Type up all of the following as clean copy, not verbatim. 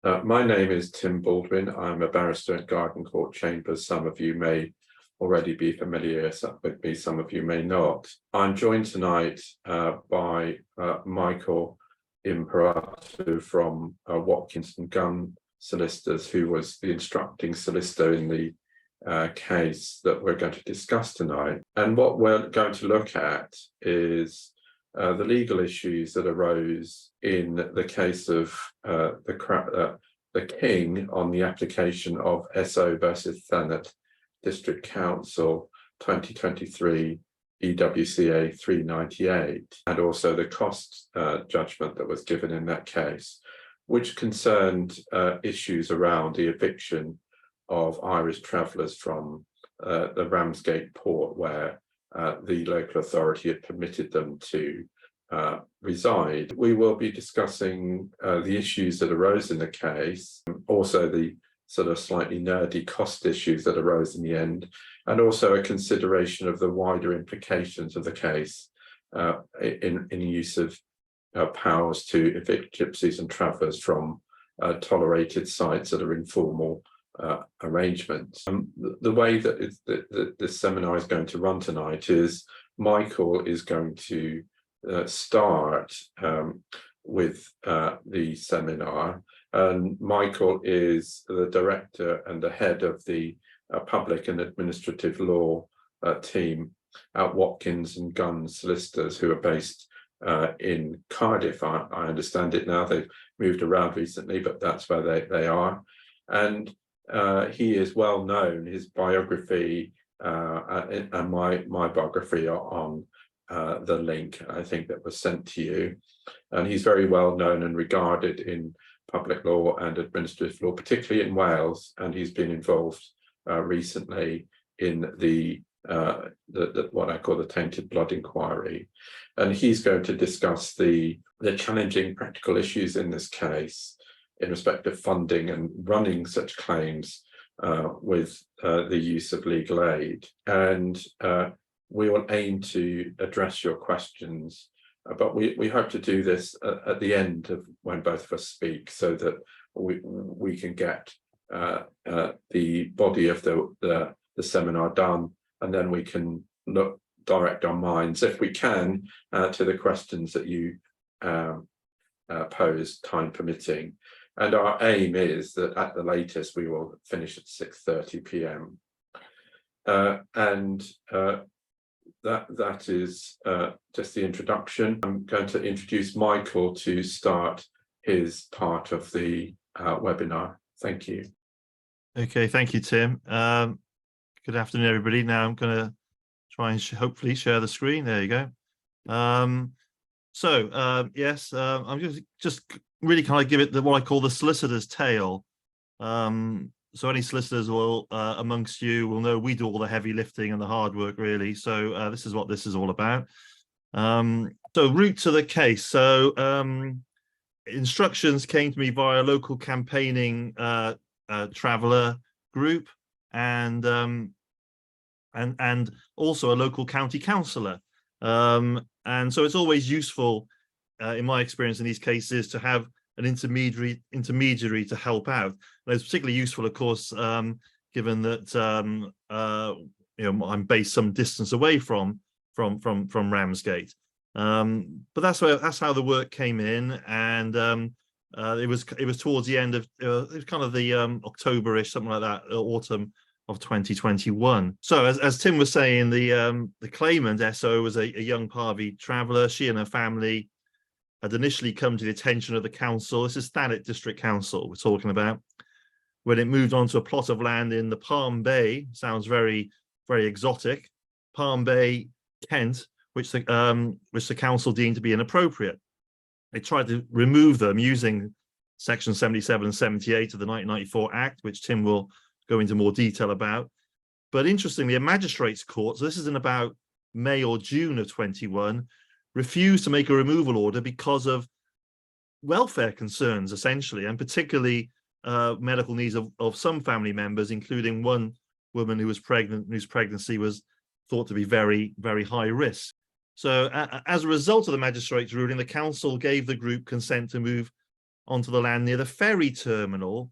My name is Tim Baldwin. I'm a barrister at Garden Court Chambers. Some of you may already be familiar with me, some of you may not. I'm joined tonight by Michael Imperato from Watkins and Gunn solicitors, who was the instructing solicitor in the case that we're going to discuss tonight. And what we're going to look at is the legal issues that arose in the case of the King on the application of SO versus Thanet District Council 2023 EWCA 398, and also the cost judgment that was given in that case, which concerned issues around the eviction of Irish travellers from the Ramsgate port, where the local authority had permitted them to reside. We will be discussing the issues that arose in the case, also the sort of slightly nerdy cost issues that arose in the end, and also a consideration of the wider implications of the case in use of powers to evict gypsies and travellers from tolerated sites that are informal arrangements. The way that this seminar is going to run tonight is Michael is going to start with the seminar, and Michael is the director and the head of the public and administrative law team at Watkins and Gunn solicitors, who are based in Cardiff. I understand it now. They've moved around recently, but that's where they are. And he is well known. His biography and my biography are on the link, I think, that was sent to you. And he's very well known and regarded in public law and administrative law, particularly in Wales. And he's been involved recently in the what I call the tainted blood inquiry. And he's going to discuss the challenging practical issues in this case in respect of funding and running such claims with the use of legal aid. And we will aim to address your questions, but we hope to do this at the end of when both of us speak, so that we can get the body of the seminar done, and then we can direct our minds, if we can, to the questions that you pose, time permitting. And our aim is that at the latest we will finish at 6:30 p.m. That is just the introduction. I'm going to introduce Michael to start his part of the webinar. Thank you. Okay, thank you, Tim. Good afternoon, everybody. Now I'm going to try and hopefully share the screen. There you go. Yes, I'm just really kind of give it what I call the solicitor's tale. So any solicitors will amongst you will know we do all the heavy lifting and the hard work, really. So this is what this is all about. So route to the case. So instructions came to me via a local campaigning traveller group, and also a local county councillor. And so it's always useful, in my experience in these cases, to have an intermediary to help out. And it's particularly useful, of course, given that I'm based some distance away from Ramsgate. But that's how the work came in, and it was towards the end of it was kind of the October-ish, something like that, autumn of 2021. So as Tim was saying, the claimant SO was a young Parvi traveller. She and her family had initially come to the attention of the council. This is Thanet District Council we're talking about, when it moved on to a plot of land in the Palm Bay. Sounds very, very exotic. Palm Bay, Kent, which the council deemed to be inappropriate. They tried to remove them using Section 77 and 78 of the 1994 Act, which Tim will go into more detail about. But interestingly, a magistrate's court, so this is in about May or June of 21, refused to make a removal order because of welfare concerns, essentially, and particularly medical needs of some family members, including one woman who was pregnant, whose pregnancy was thought to be very, very high risk. So as a result of the magistrate's ruling, the council gave the group consent to move onto the land near the ferry terminal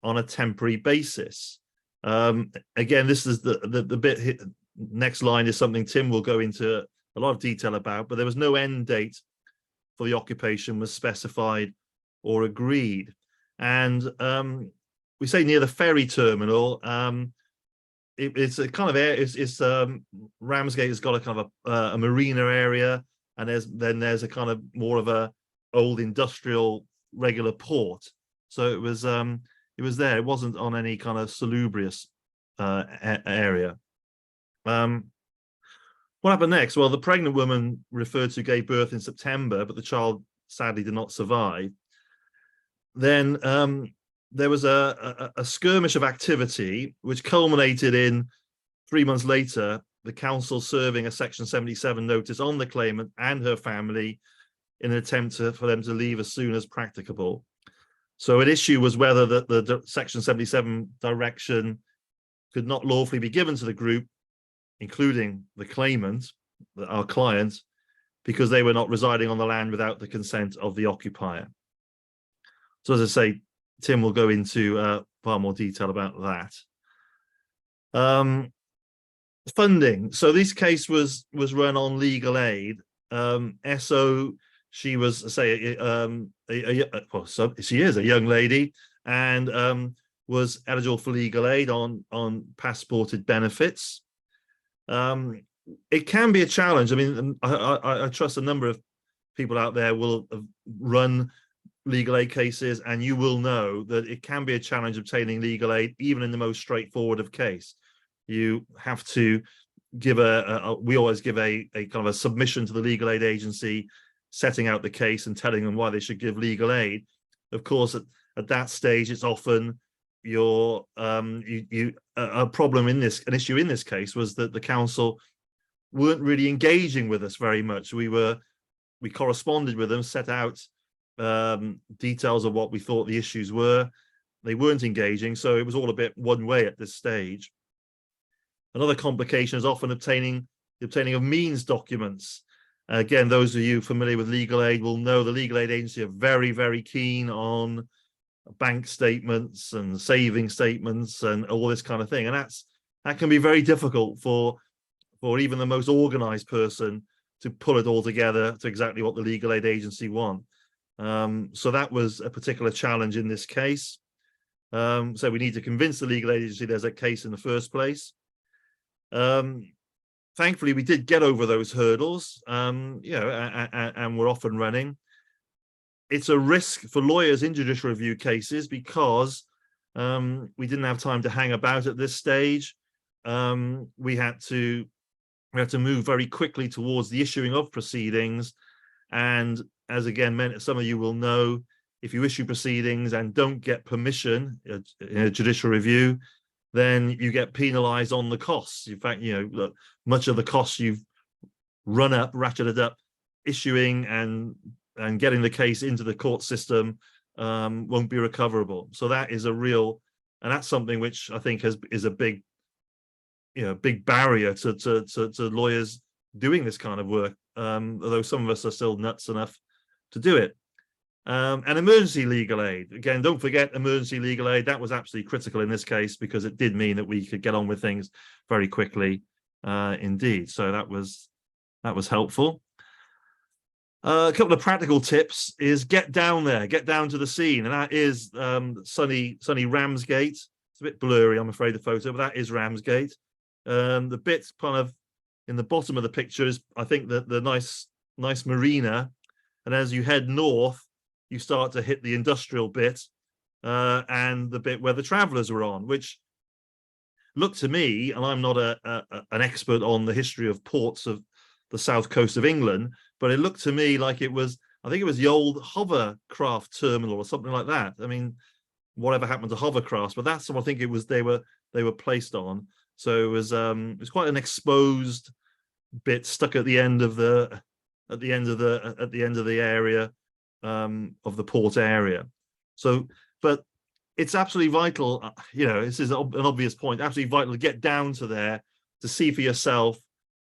on a temporary basis. Again, this is the bit, next line is something Tim will go into a lot of detail about, but there was no end date for the occupation was specified or agreed. And we say near the ferry terminal, it's a kind of Ramsgate has got a kind of a marina area, and there's a kind of more of a old industrial regular port. So it was there. It wasn't on any kind of salubrious area. What happened next? Well, the pregnant woman referred to gave birth in September, but the child sadly did not survive. Then there was a skirmish of activity, which culminated in 3 months later, the council serving a Section 77 notice on the claimant and her family in an attempt for them to leave as soon as practicable. So an issue was whether the Section 77 direction could not lawfully be given to the group, including the claimant, our client, because they were not residing on the land without the consent of the occupier. So as I say, Tim will go into far more detail about that. Funding. So this case was run on legal aid. SO, she was, say, she is a young lady, and was eligible for legal aid on passported benefits. It can be a challenge. I mean, I trust a number of people out there will have run legal aid cases, and you will know that it can be a challenge obtaining legal aid, even in the most straightforward of case. You have to give we always give a kind of a submission to the legal aid agency, setting out the case and telling them why they should give legal aid. Of course, at that stage, it's often a problem in this, an issue in this case was that the council weren't really engaging with us very much. We corresponded with them, set out details of what we thought the issues were. They weren't engaging, so it was all a bit one way at this stage. Another complication is often obtaining of means documents. Again, those of you familiar with legal aid will know the legal aid agency are very, very keen on bank statements and saving statements and all this kind of thing, and that can be very difficult for even the most organized person to pull it all together to exactly what the legal aid agency want. So that was a particular challenge in this case. So we need to convince the legal aid agency there's a case in the first place. Thankfully, we did get over those hurdles, and we're off and running. It's a risk for lawyers in judicial review cases because we didn't have time to hang about at this stage. We had to move very quickly towards the issuing of proceedings, and as again, some of you will know, if you issue proceedings and don't get permission in a judicial review, then you get penalized on the costs. In fact, look, much of the costs you've ratcheted up, issuing and getting the case into the court system won't be recoverable. So that is a real, and that's something which I think is a big, big barrier to lawyers doing this kind of work. Although some of us are still nuts enough to do it. And emergency legal aid. Again, don't forget emergency legal aid. That was absolutely critical in this case because it did mean that we could get on with things very quickly indeed. So that was helpful. A couple of practical tips is get down there, get down to the scene. And that is sunny Ramsgate. It's a bit blurry, I'm afraid, the photo, but that is Ramsgate. The bit kind of in the bottom of the picture is, I think, the nice marina. And as you head north, you start to hit the industrial bit and the bit where the travellers were on, which looked to me, and I'm not an expert on the history of ports of the south coast of England, but it looked to me like it was, I think it was the old hovercraft terminal or something like that. I mean, whatever happened to hovercrafts, but that's what I think it was. They were placed on. So it was quite an exposed bit stuck at the end of the area of the port area. So, but it's absolutely vital, this is an obvious point, absolutely vital to get down to there to see for yourself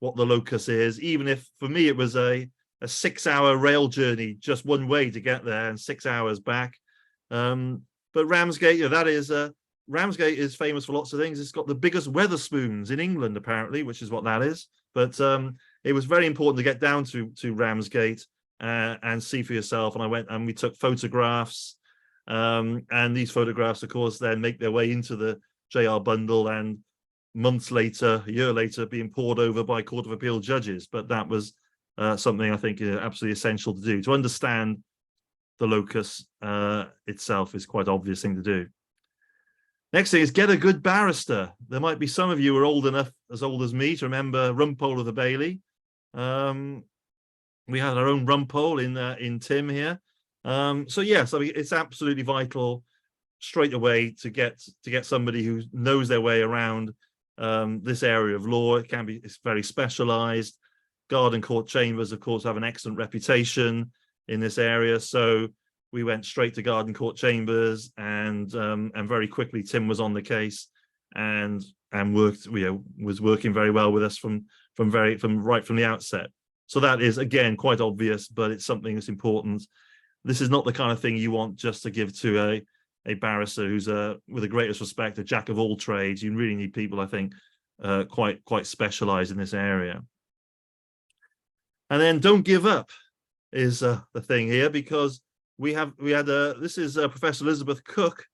what the locus is, even if for me it was a a 6-hour rail journey just one way to get there and 6 hours back. But Ramsgate, Ramsgate is famous for lots of things. It's got the biggest Weatherspoons in England, apparently, which is what that is. But it was very important to get down to Ramsgate and see for yourself. And I went and we took photographs. And these photographs, of course, then make their way into the JR bundle and months later, a year later, being poured over by Court of Appeal judges. But that was something I think is absolutely essential to do. To understand the locus itself is quite an obvious thing to do. Next thing is get a good barrister. There might be some of you who are old enough, as old as me, to remember Rumpole of the Bailey. We had our own Rumpole in Tim here. So yes, I mean, it's absolutely vital straight away to get somebody who knows their way around this area of law. It's very specialized. Garden Court Chambers, of course, have an excellent reputation in this area. So we went straight to Garden Court Chambers, and very quickly Tim was on the case and worked, was working very well with us from right from the outset. So that is, again, quite obvious, but it's something that's important. This is not the kind of thing you want just to give to a barrister who's with the greatest respect, a jack of all trades. You really need people, I think, quite specialized in this area. And then don't give up is the thing here, because this is Professor Elizabeth Cook,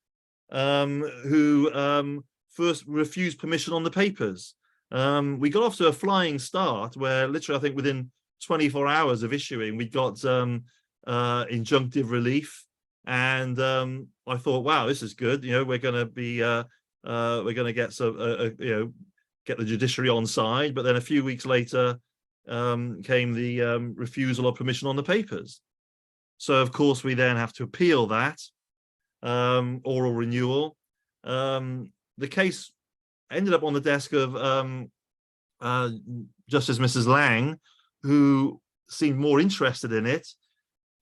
who first refused permission on the papers. We got off to a flying start where literally, I think within 24 hours of issuing, we got injunctive relief, and I thought, wow, this is good. We're going to be we're going to get get the judiciary on side. But then a few weeks later came the refusal of permission on the papers. So of course we then have to appeal that oral renewal. The case ended up on the desk of Justice Mrs. Lang, who seemed more interested in it.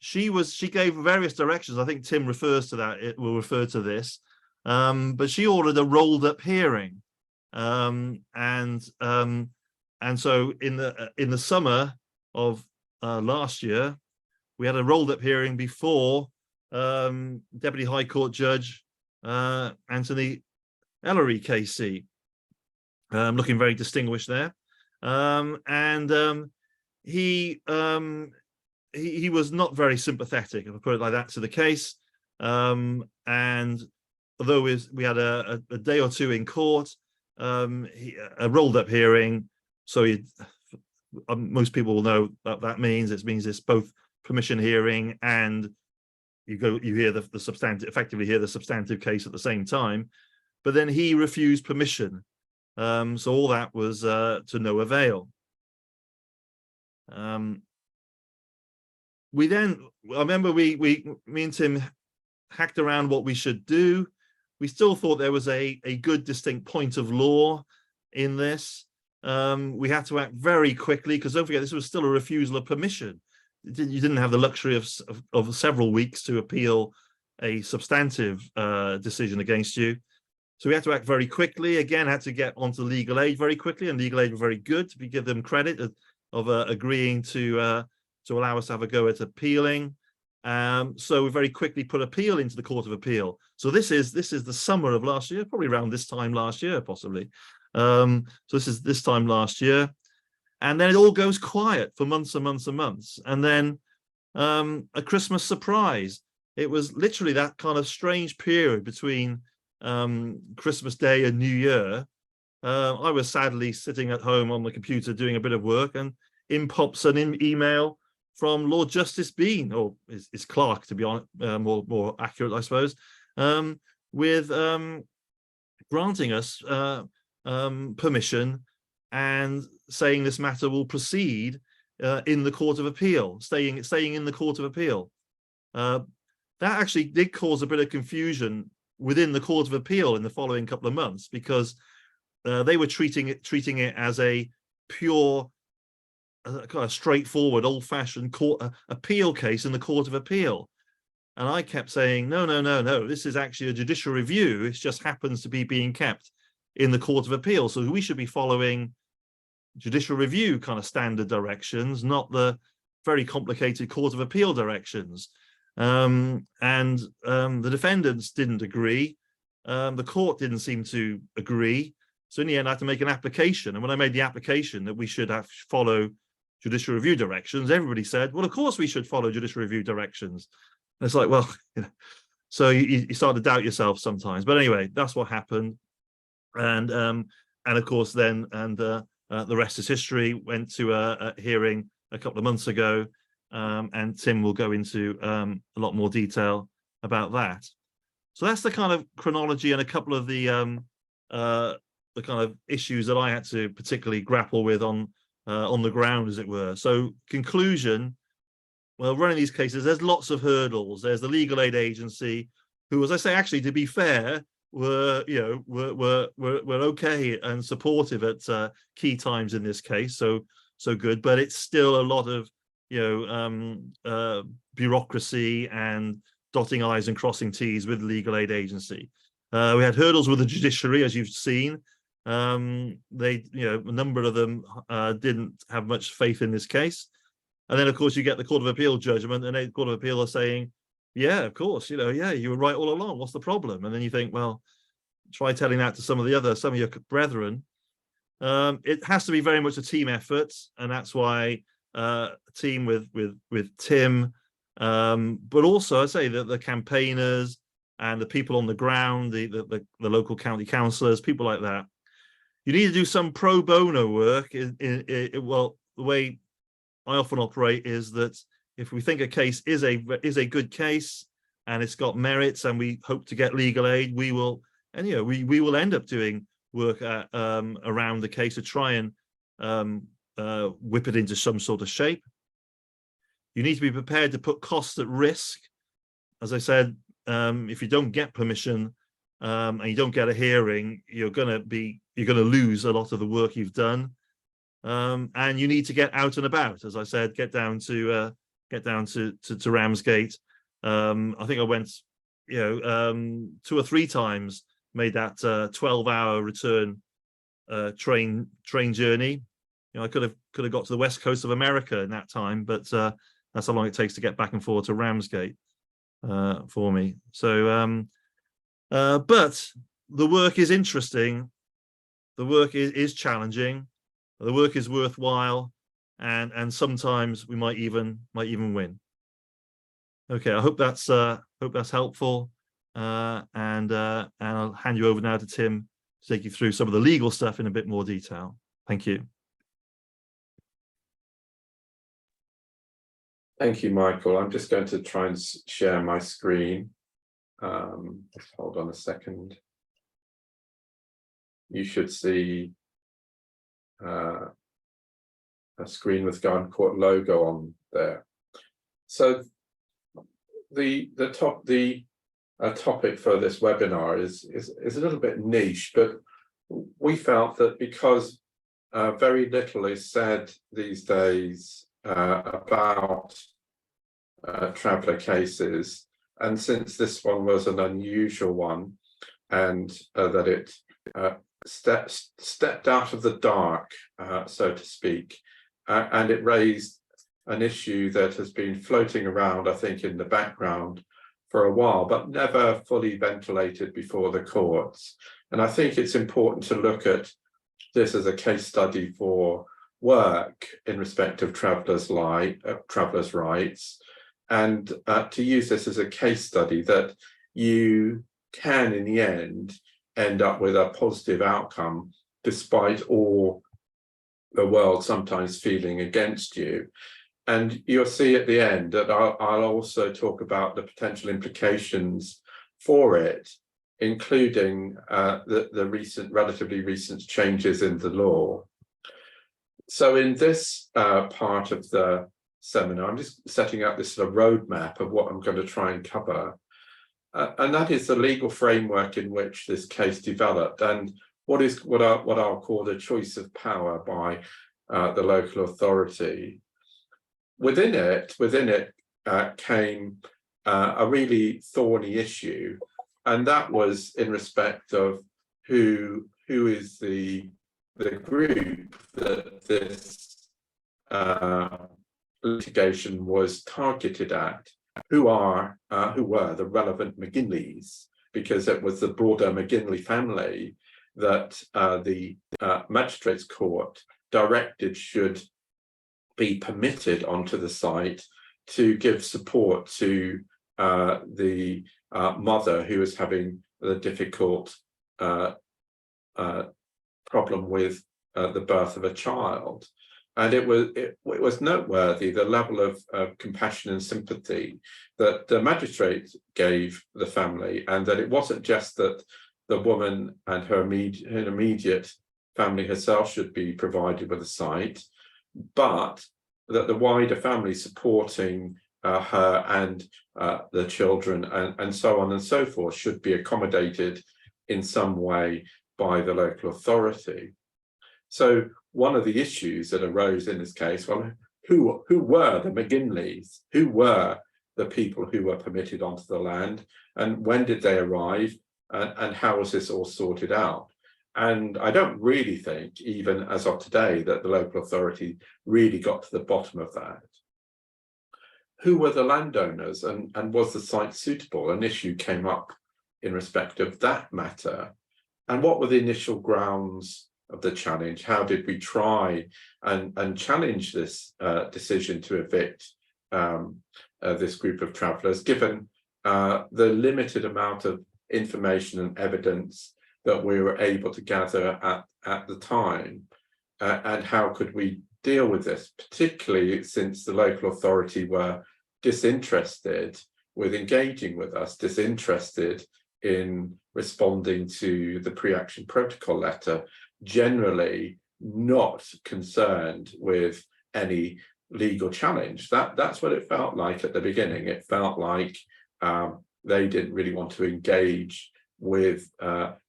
She gave various directions. I think Tim refers to that. It will refer to this, but she ordered a rolled up hearing, and so in the summer of last year, we had a rolled up hearing before Deputy High Court Judge Anthony Ellery KC, looking very distinguished there, and he was not very sympathetic, if I put it like that, to the case. And although we had a day or two in court, a rolled up hearing, so most people will know what that means. It means it's both permission hearing and you hear the substantive, effectively hear the substantive case at the same time. But then he refused permission, so all that was to no avail. I remember me and Tim hacked around what we should do. We still thought there was a good distinct point of law in this. We had to act very quickly, because don't forget, this was still a refusal of permission. You didn't have the luxury of several weeks to appeal a substantive decision against you. So we had to act very quickly. Again, had to get onto legal aid very quickly, and legal aid were very good. We give them credit of agreeing to allow us to have a go at appealing. So we very quickly put appeal into the Court of Appeal. So this is the summer of last year, probably around this time last year, possibly. So this is this time last year. And then it all goes quiet for months and months and months. And then a Christmas surprise. It was literally that kind of strange period between Christmas Day and New Year. I was sadly sitting at home on the computer doing a bit of work, and in pops an email from Lord Justice Bean, or his clerk, to be honest, more accurate, I suppose, with granting us permission and saying this matter will proceed in the Court of Appeal, staying in the Court of Appeal. That actually did cause a bit of confusion within the Court of Appeal in the following couple of months, because they were treating it as a pure, kind of straightforward, old-fashioned appeal case in the Court of Appeal. And I kept saying, no, this is actually a judicial review. It just happens to be being kept in the Court of Appeal. So we should be following judicial review kind of standard directions, not the very complicated Court of Appeal directions. And the defendants didn't agree. The court didn't seem to agree. So in the end, I had to make an application. And when I made the application that we should follow judicial review directions, everybody said, well, of course we should follow judicial review directions. And it's like, well, so you start to doubt yourself sometimes. But anyway, that's what happened. And of course, then, the rest is history. Went to a hearing a couple of months ago, and Tim will go into a lot more detail about that. So that's the kind of chronology and a couple of the kind of issues that I had to particularly grapple with on the ground, as it were. So conclusion, well, running these cases, there's lots of hurdles. There's the legal aid agency, who, as I say, actually, to be fair, were okay and supportive at key times in this case. So good, but it's still a lot of bureaucracy and dotting I's and crossing T's with the legal aid agency. We had hurdles with the judiciary, as you've seen. They, a number of them didn't have much faith in this case. And then, of course, you get the Court of Appeal judgment, and the Court of Appeal are saying, yeah, of course, yeah, you were right all along. What's the problem? And then you think, well, try telling that to some of your brethren. It has to be very much a team effort, and that's why a team with Tim, but also I say that the campaigners and the people on the ground, the local county councillors, people like that. You need to do some pro bono work. Well, the way I often operate is that if we think a case is a good case and it's got merits and we hope to get legal aid, we will end up doing work around the case to try and whip it into some sort of shape. You need to be prepared to put costs at risk. As I said, if you don't get permission and you don't get a hearing, you're going to lose a lot of the work you've done. And you need to get out and about. As I said, get down to Ramsgate. I think I went, 2 or 3 times, made that 12-hour return train journey. I could have got to the west coast of America in that time, but that's how long it takes to get back and forth to Ramsgate for me. So, but the work is interesting. The work is challenging. The work is worthwhile, and sometimes we might even win. Okay, I hope that's helpful, and I'll hand you over now to Tim to take you through some of the legal stuff in a bit more detail. Thank you. Thank you, Michael. I'm just going to try and share my screen. Just hold on a second. You should see a screen with Gunn Court logo on there. So the topic for this webinar is a little bit niche, but we felt that because very little is said these days about traveller cases, and since this one was an unusual one, and that it stepped out of the dark, so to speak, and it raised an issue that has been floating around, I think, in the background for a while, but never fully ventilated before the courts. And I think it's important to look at this as a case study for work in respect of travellers' rights, and to use this as a case study that you can, in the end up with a positive outcome, despite all the world sometimes feeling against you. And you'll see at the end that I'll also talk about the potential implications for it, including the relatively recent changes in the law. So in this part of the seminar, I'm just setting up this sort of roadmap of what I'm going to try and cover. And that is the legal framework in which this case developed, and what I'll call the choice of power by the local authority. Within it came a really thorny issue, and that was in respect of who is the group that this litigation was targeted at who were the relevant McGinleys, because it was the broader McGinley family that the Magistrates Court directed should be permitted onto the site to give support to the mother who was having the difficult problem with the birth of a child. And it was noteworthy the level of compassion and sympathy that the magistrate gave the family, and that it wasn't just that the woman and her immediate family herself should be provided with a site, but that the wider family supporting her and the children and so on and so forth should be accommodated in some way by the local authority. So one of the issues that arose in this case, well, who were the McGinleys? Who were the people who were permitted onto the land, and when did they arrive, and how was this all sorted out? And I don't really think, even as of today, that the local authority really got to the bottom of that. Who were the landowners, and was the site suitable? An issue came up in respect of that matter. And what were the initial grounds of the challenge? How did we try and challenge this decision to evict this group of travellers, given the limited amount of information and evidence that we were able to gather at the time? And how could we deal with this, particularly since the local authority were disinterested with engaging with us, disinterested in responding to the pre-action protocol letter, generally not concerned with any legal challenge. That's what it felt like at the beginning. It felt like they didn't really want to engage with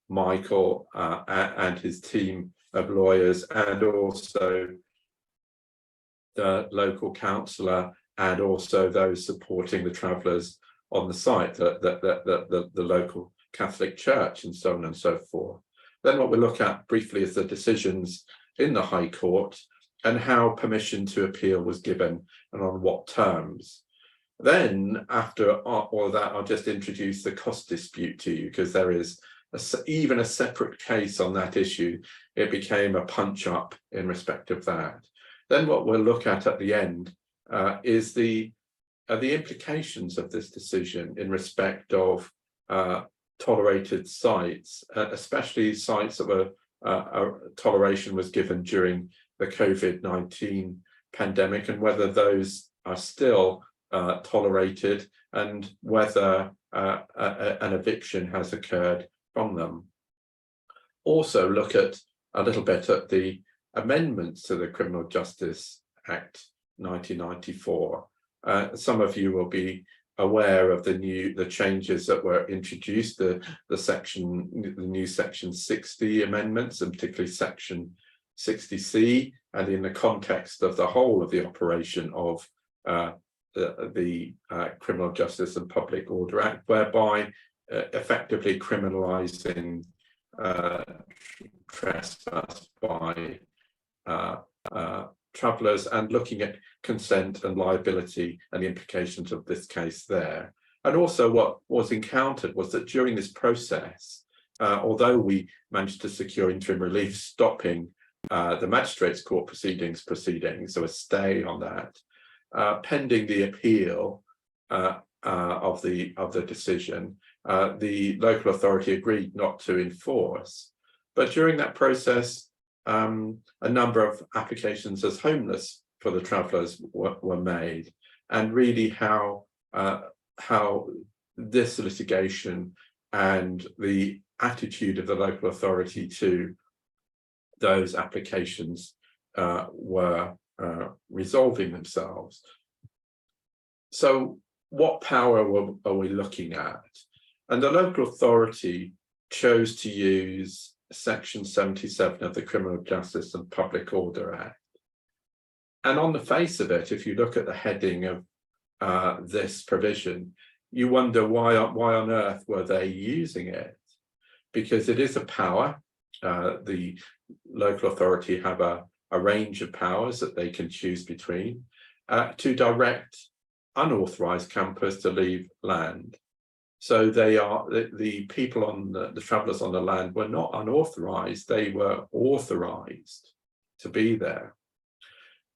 Michael and his team of lawyers, and also the local councillor, and also those supporting the travellers on the site, the local Catholic Church, and so on and so forth. Then what we'll look at briefly is the decisions in the High Court and how permission to appeal was given and on what terms. Then, after all of that, I'll just introduce the cost dispute to you, because there is even a separate case on that issue. It became a punch-up in respect of that. Then what we'll look at the end is the implications of this decision in respect of tolerated sites, especially sites that were toleration was given during the COVID-19 pandemic, and whether those are still tolerated, and whether an eviction has occurred from them. Also look at a little bit at the amendments to the Criminal Justice Act 1994. Some of you will be aware of the changes that were introduced, the new section 60 amendments, and particularly section 60C, and in the context of the whole of the operation of the Criminal Justice and Public Order Act, whereby effectively criminalising trespass by travellers, and looking at consent and liability and the implications of this case there. And also what was encountered was that during this process, although we managed to secure interim relief stopping the Magistrates Court proceedings, so a stay on that, pending the appeal of the decision, the local authority agreed not to enforce. But during that process, a number of applications as homeless for the travellers were made, and really how this litigation and the attitude of the local authority to those applications were resolving themselves. So what power are we looking at? And the local authority chose to use Section 77 of the Criminal Justice and Public Order Act. And on the face of it, if you look at the heading of this provision, you wonder why on earth were they using it? Because it is a power. The local authority have a range of powers that they can choose between. to direct unauthorized campers to leave land. So they are the people on the travellers on the land were not unauthorized, they were authorized to be there.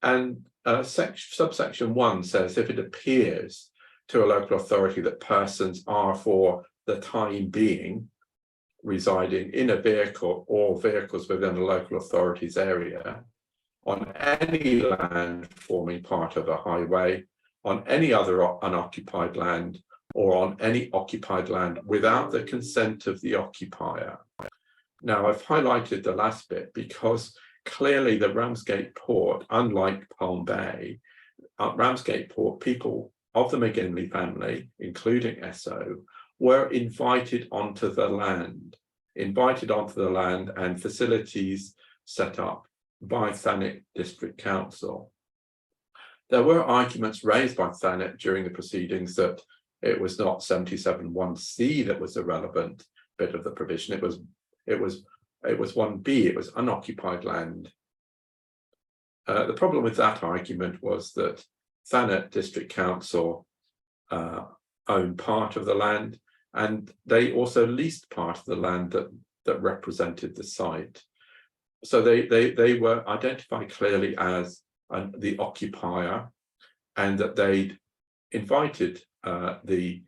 And subsection 1 says if it appears to a local authority that persons are for the time being residing in a vehicle or vehicles within a local authority's area on any land forming part of a highway, on any other unoccupied land, or on any occupied land without the consent of the occupier. Now, I've highlighted the last bit because clearly the Ramsgate port, unlike Palm Bay, Ramsgate port, people of the McGinley family, including SO, were invited onto the land and facilities set up by Thanet District Council. There were arguments raised by Thanet during the proceedings that it was not 77(1)(c) that was the relevant bit of the provision. It was 1(b). It was unoccupied land. The problem with that argument was that Thanet District Council owned part of the land, and they also leased part of the land that represented the site. So they were identified clearly as the occupier, and that they'd invited the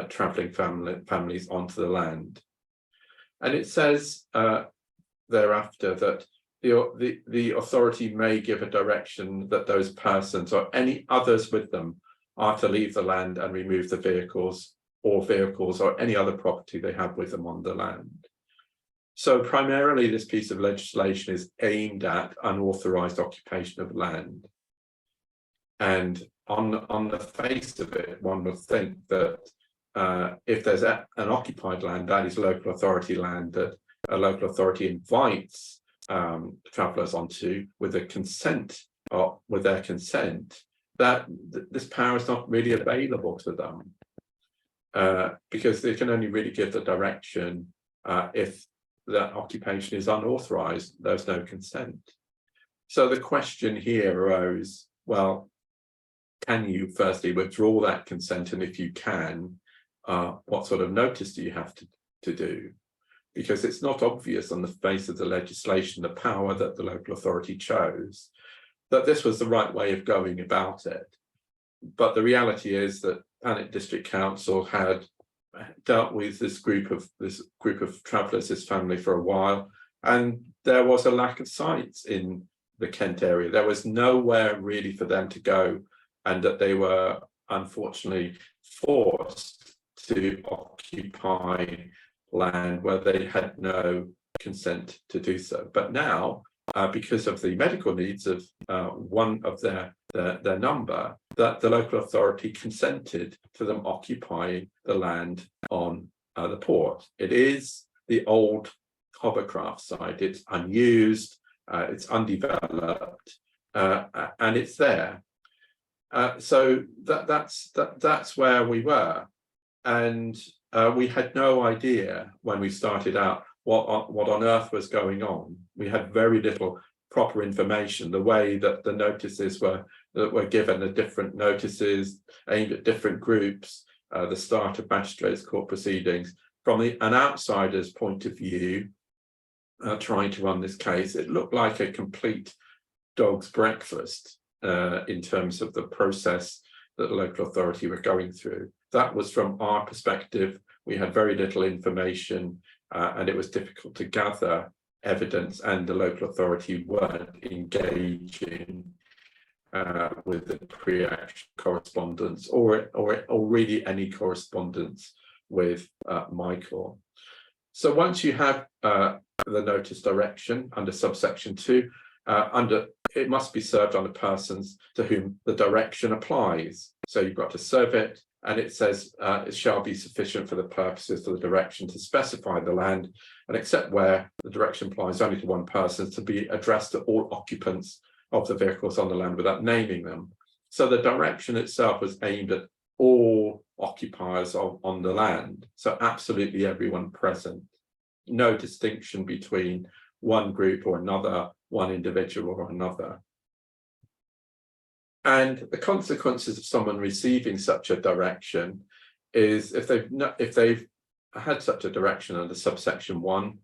travelling families onto the land. And it says thereafter that the authority may give a direction that those persons or any others with them are to leave the land and remove the vehicles or any other property they have with them on the land. So primarily this piece of legislation is aimed at unauthorized occupation of land. And on the face of it, one would think that if there's an occupied land, that is local authority land that a local authority invites travellers onto with their consent, that this power is not really available to them, because they can only really give the direction if that occupation is unauthorized, there's no consent. So the question here arose, well, can you firstly withdraw that consent? And if you can, what sort of notice do you have to do? Because it's not obvious on the face of the legislation, the power that the local authority chose, that this was the right way of going about it. But the reality is that Thanet District Council had dealt with this group of travellers, this family, for a while, and there was a lack of sites in the Kent area. There was nowhere really for them to go, and that they were unfortunately forced to occupy land where they had no consent to do so. But now, because of the medical needs of one of their number, that the local authority consented to them occupying the land on the port. It is the old hovercraft site. It's unused, it's undeveloped, and it's there. So that's where we were, and we had no idea when we started out what on earth was going on. We had very little proper information. The way that the notices were given, the different notices aimed at different groups, the start of magistrates' court proceedings, from an outsider's point of view, trying to run this case, it looked like a complete dog's breakfast in terms of the process that the local authority were going through. That was from our perspective. We had very little information, and it was difficult to gather evidence, and the local authority weren't engaging with the pre-action correspondence or really any correspondence with Michael. So once you have the notice direction under subsection 2, it must be served on the persons to whom the direction applies. So you've got to serve it, and it says it shall be sufficient for the purposes of the direction to specify the land, and except where the direction applies only to one person, to be addressed to all occupants of the vehicles on the land without naming them. So the direction itself was aimed at all occupiers on the land, so absolutely everyone present. No distinction between one group or another, one individual or another. And the consequences of someone receiving such a direction is if they've had such a direction under subsection 1,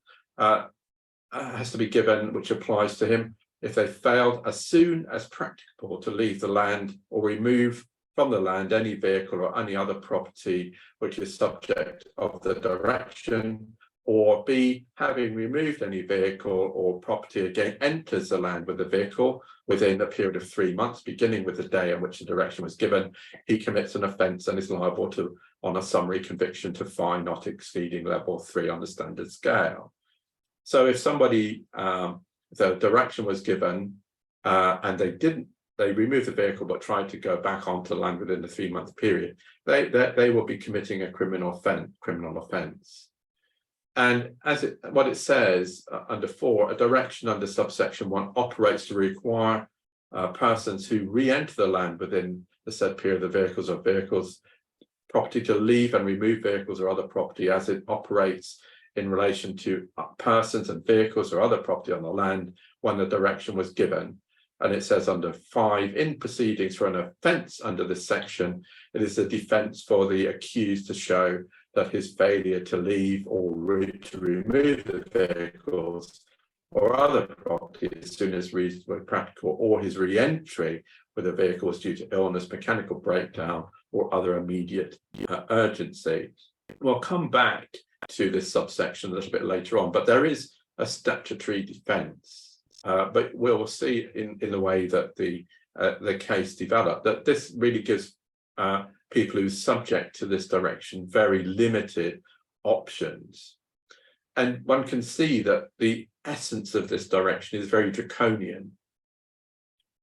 has to be given, which applies to him if they failed as soon as practicable to leave the land or remove from the land any vehicle or any other property which is subject of the direction, or B, having removed any vehicle or property again enters the land with the vehicle within a period of 3 months, beginning with the day on which the direction was given, he commits an offence and is liable to, on a summary conviction, to fine not exceeding level 3 on the standard scale. So if somebody, the direction was given and they removed the vehicle but tried to go back onto land within the 3-month period, they will be committing a criminal offence. And what it says under 4, a direction under subsection 1 operates to require persons who re-enter the land within the said period of the vehicles property to leave and remove vehicles or other property as it operates in relation to persons and vehicles or other property on the land when the direction was given. And it says under 5, in proceedings for an offence under this section, it is a defence for the accused to show that his failure to leave or to remove the vehicles or other property as soon as reasonably practical, or his re-entry with the vehicle was due to illness, mechanical breakdown, or other immediate urgency. We'll come back to this subsection a little bit later on, but there is a statutory defence. But we'll see in the way that the case developed that this really gives people who are subject to this direction very limited options. And one can see that the essence of this direction is very draconian.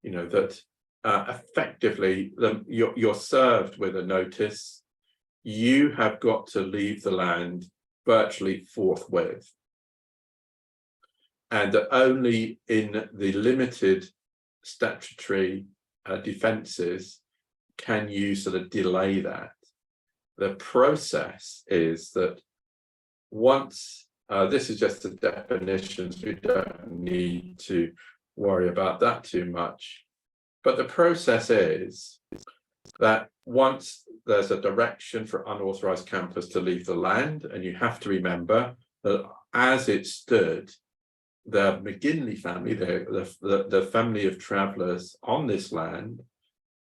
You know, that effectively you're served with a notice, you have got to leave the land virtually forthwith. And that only in the limited statutory defences can you sort of delay that. The process is that once, this is just the definitions, we don't need to worry about that too much, but the process is that once there's a direction for unauthorised campers to leave the land, and you have to remember that as it stood, the McGinley family, the family of travellers on this land,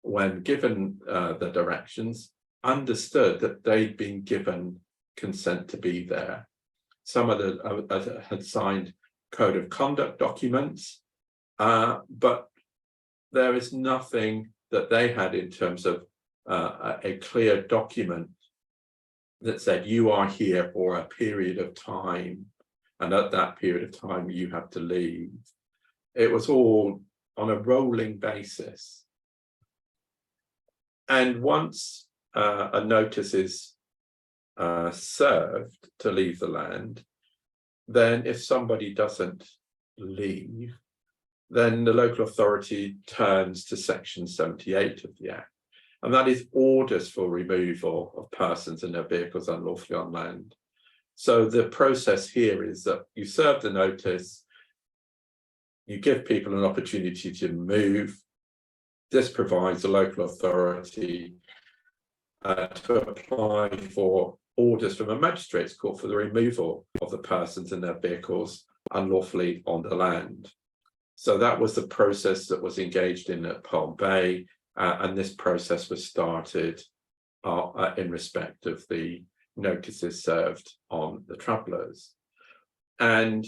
when given the directions, understood that they'd been given consent to be there. Some of them had signed code of conduct documents, but there is nothing that they had in terms of a clear document that said you are here for a period of time, and at that period of time you have to leave. It was all on a rolling basis. And once a notice is served to leave the land, then if somebody doesn't leave, then the local authority turns to section 78 of the Act. And that is orders for removal of persons and their vehicles unlawfully on land. So the process here is that you serve the notice, you give people an opportunity to move. This provides the local authority to apply for orders from a magistrate's court for the removal of the persons and their vehicles unlawfully on the land. So that was the process that was engaged in at Palm Bay, and this process was started in respect of the notices served on the travellers. And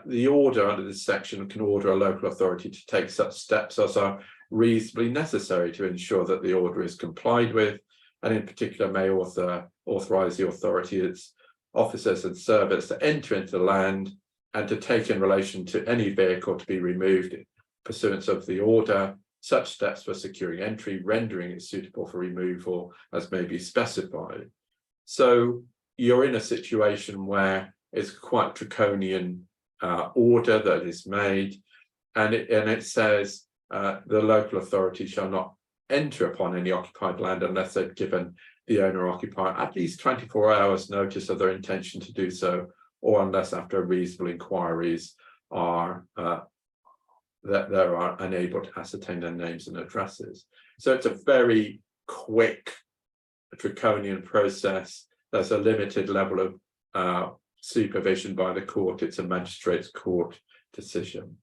the order under this section can order a local authority to take such steps as are reasonably necessary to ensure that the order is complied with, and in particular may authorise the authority, its officers and servants to enter into the land and to take in relation to any vehicle to be removed pursuant of the order such steps for securing entry, rendering it suitable for removal as may be specified. So you're in a situation where it's quite draconian order that is made, and it says the local authority shall not enter upon any occupied land unless they've given the owner occupier at least 24 hours notice of their intention to do so, or unless after reasonable inquiries are that they are unable to ascertain their names and addresses. So it's a very quick, draconian process. There's a limited level of supervision by the court. It's a magistrate's court decision.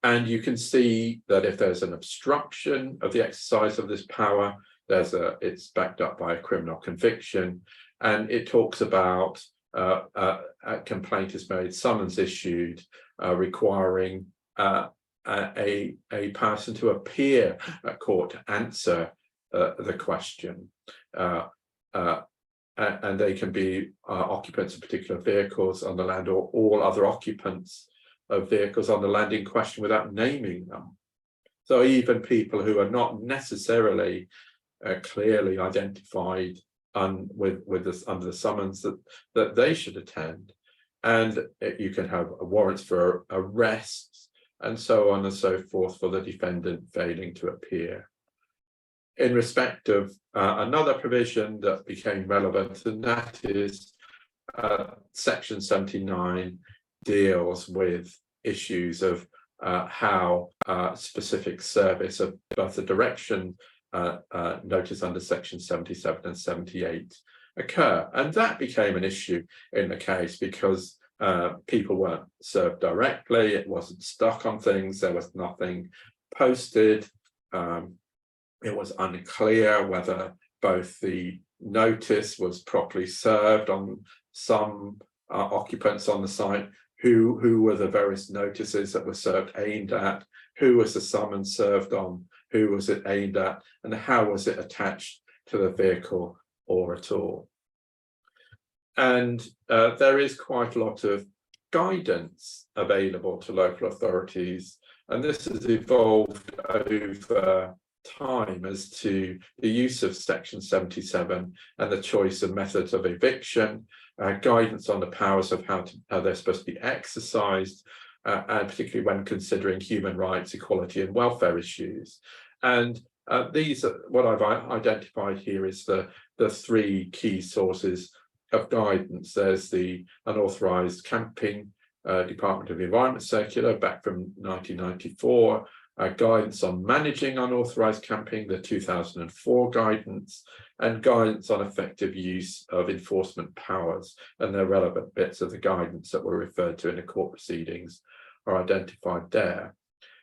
And you can see that if there's an obstruction of the exercise of this power, it's backed up by a criminal conviction. And it talks about a complaint is made, summons issued, requiring a person to appear at court to answer the question. And they can be occupants of particular vehicles on the land, or all other occupants of vehicles on the land in question without naming them. So even people who are not necessarily clearly identified under the summons that they should attend. And you can have warrants for arrests and so on and so forth for the defendant failing to appear. In respect of another provision that became relevant, and that is Section 79 deals with issues of how specific service of both the direction notice under Section 77 and 78 occur. And that became an issue in the case because people weren't served directly, it wasn't stuck on things, there was nothing posted. It was unclear whether both the notice was properly served on some occupants on the site, who were the various notices that were served aimed at, who was the summons served on, who was it aimed at, and how was it attached to the vehicle or at all. And there is quite a lot of guidance available to local authorities, and this has evolved over time as to the use of Section 77 and the choice of methods of eviction, guidance on the powers of how they're supposed to be exercised, and particularly when considering human rights, equality and welfare issues. And these are what I've identified here is the three key sources of guidance. There's the unauthorized camping Department of Environment circular back from 1994, guidance on managing unauthorized camping, the 2004 guidance, and guidance on effective use of enforcement powers, and the relevant bits of the guidance that were referred to in the court proceedings are identified there.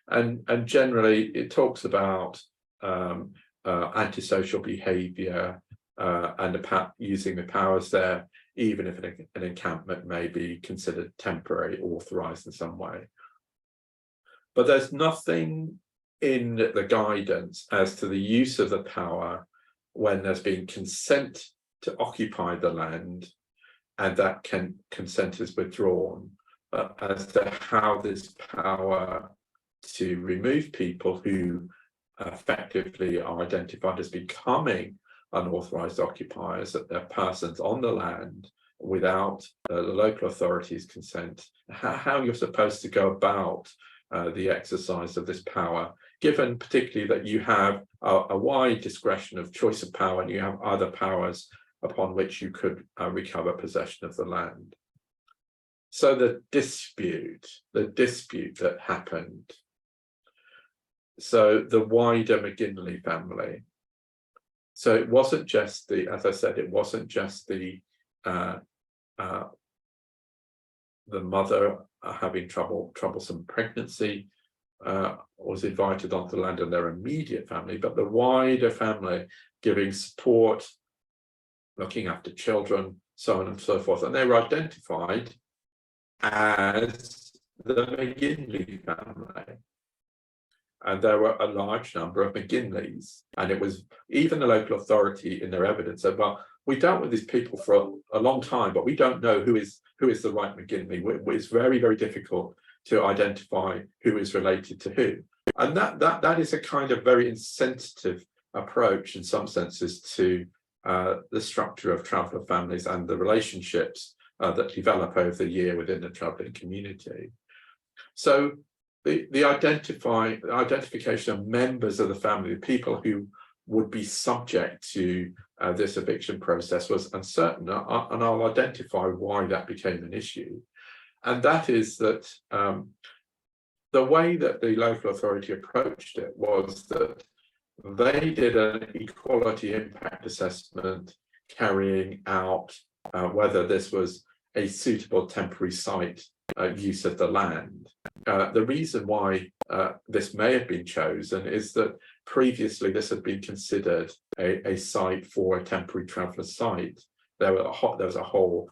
And generally it talks about antisocial behavior and using the powers there, even if an encampment may be considered temporary, authorized in some way. But there's nothing in the guidance as to the use of the power when there's been consent to occupy the land and that consent is withdrawn, as to how this power to remove people who effectively are identified as becoming unauthorized occupiers, that they're persons on the land without the local authorities' consent, how you're supposed to go about the exercise of this power, given particularly that you have a wide discretion of choice of power and you have other powers upon which you could recover possession of the land. So the dispute that happened, so the wider McGinley family. So it wasn't just as I said, it wasn't just the mother having troublesome pregnancy was invited onto the land and their immediate family, but the wider family giving support, looking after children, so on and so forth. And they were identified as the McGinley family. And there were a large number of McGinleys. And it was even the local authority in their evidence said, well, we dealt with these people for a long time, but we don't know who is the right McGinley. It's very, very difficult to identify who is related to who. And that is a kind of very insensitive approach in some senses to the structure of traveller families and the relationships that develop over the year within the travelling community. So the identification of members of the family, people who would be subject to this eviction process, was uncertain, and I'll identify why that became an issue. And that is that the way that the local authority approached it was that they did an equality impact assessment carrying out whether this was a suitable temporary site use of the land. The reason why this may have been chosen is that previously this had been considered a site for a temporary traveller site. There was a whole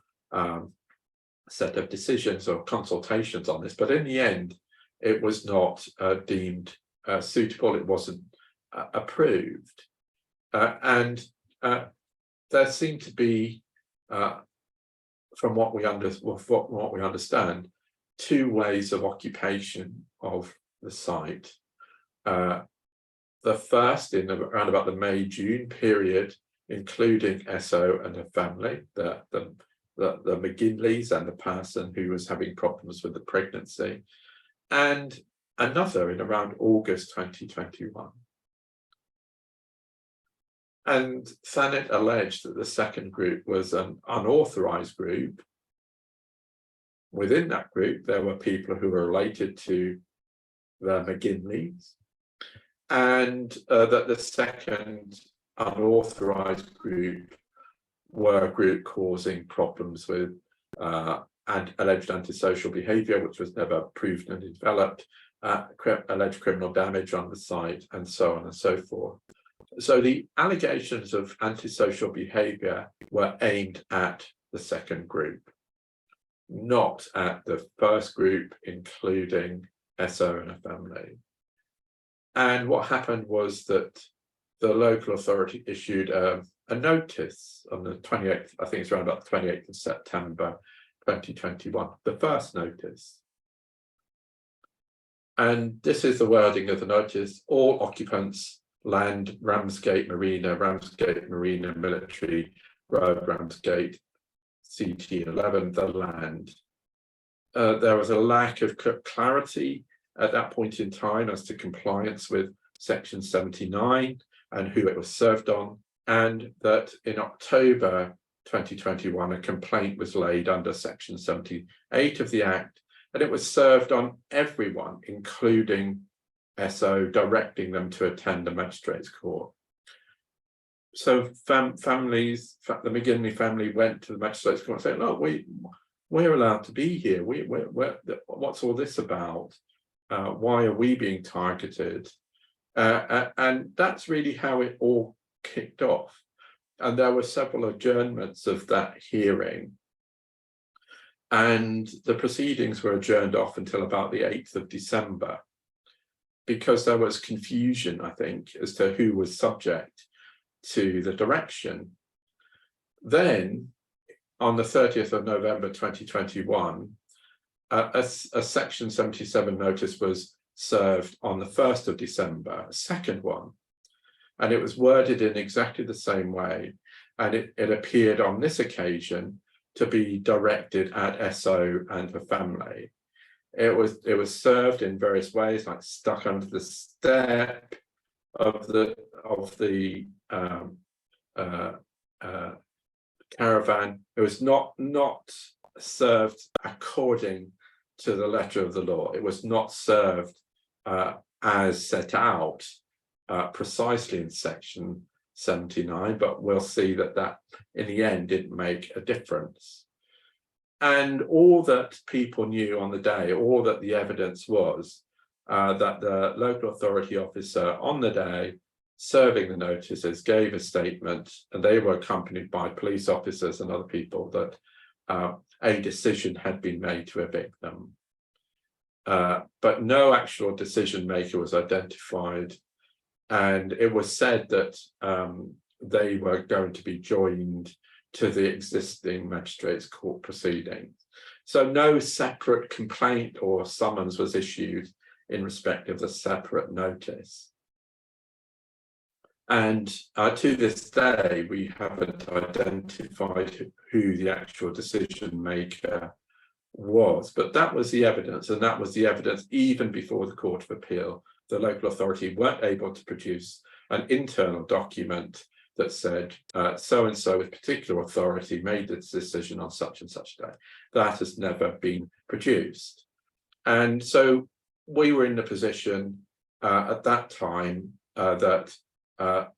set of decisions or consultations on this, but in the end, it was not deemed suitable. It wasn't approved, and there seemed to be, from what we understand, two ways of occupation of the site. The first in around about the May-June period, including SO and her family, the McGinleys and the person who was having problems with the pregnancy, and another in around August 2021. And Thanet alleged that the second group was an unauthorised group. Within that group, there were people who were related to the McGinleys, and that the second unauthorised group were a group causing problems with and alleged antisocial behaviour, which was never proven and developed, alleged criminal damage on the site, and so on and so forth. So the allegations of antisocial behaviour were aimed at the second group, not at the first group, including SO and her family. And what happened was that the local authority issued a notice on the 28th, I think it's around about the 28th of September 2021, the first notice. And this is the wording of the notice: all occupants land Ramsgate Marina, Military Road, Ramsgate, CT11, the land. There was a lack of clarity at that point in time as to compliance with Section 79 and who it was served on, and that in October 2021, a complaint was laid under Section 78 of the Act, and it was served on everyone, including SO, directing them to attend the magistrate's court. So families, the McGinley family went to the magistrate's court and said, "Look, we're allowed to be here. What's all this about? Why are we being targeted?" And that's really how it all kicked off. And there were several adjournments of that hearing. And the proceedings were adjourned off until about the 8th of December, because there was confusion, I think, as to who was subject to the direction. Then, on the 30th of November 2021, a Section 77 notice was served on the 1st of December, a second one, and it was worded in exactly the same way, and it appeared on this occasion to be directed at SO and her family. It was served in various ways, like stuck under the step of the caravan. It was not served according to the letter of the law. It was not served as set out precisely in Section 79, but we'll see that in the end didn't make a difference. And all that people knew on the day, all that the evidence was, that the local authority officer on the day serving the notices gave a statement, and they were accompanied by police officers and other people, that a decision had been made to evict them. But no actual decision maker was identified, and it was said that they were going to be joined to the existing magistrates' court proceedings. So no separate complaint or summons was issued in respect of the separate notice. And to this day, we haven't identified who the actual decision maker was, but that was the evidence, and that was the evidence even before the Court of Appeal. The local authority weren't able to produce an internal document that said so-and-so with particular authority made this decision on such and such day. That has never been produced. And so we were in the position at that time that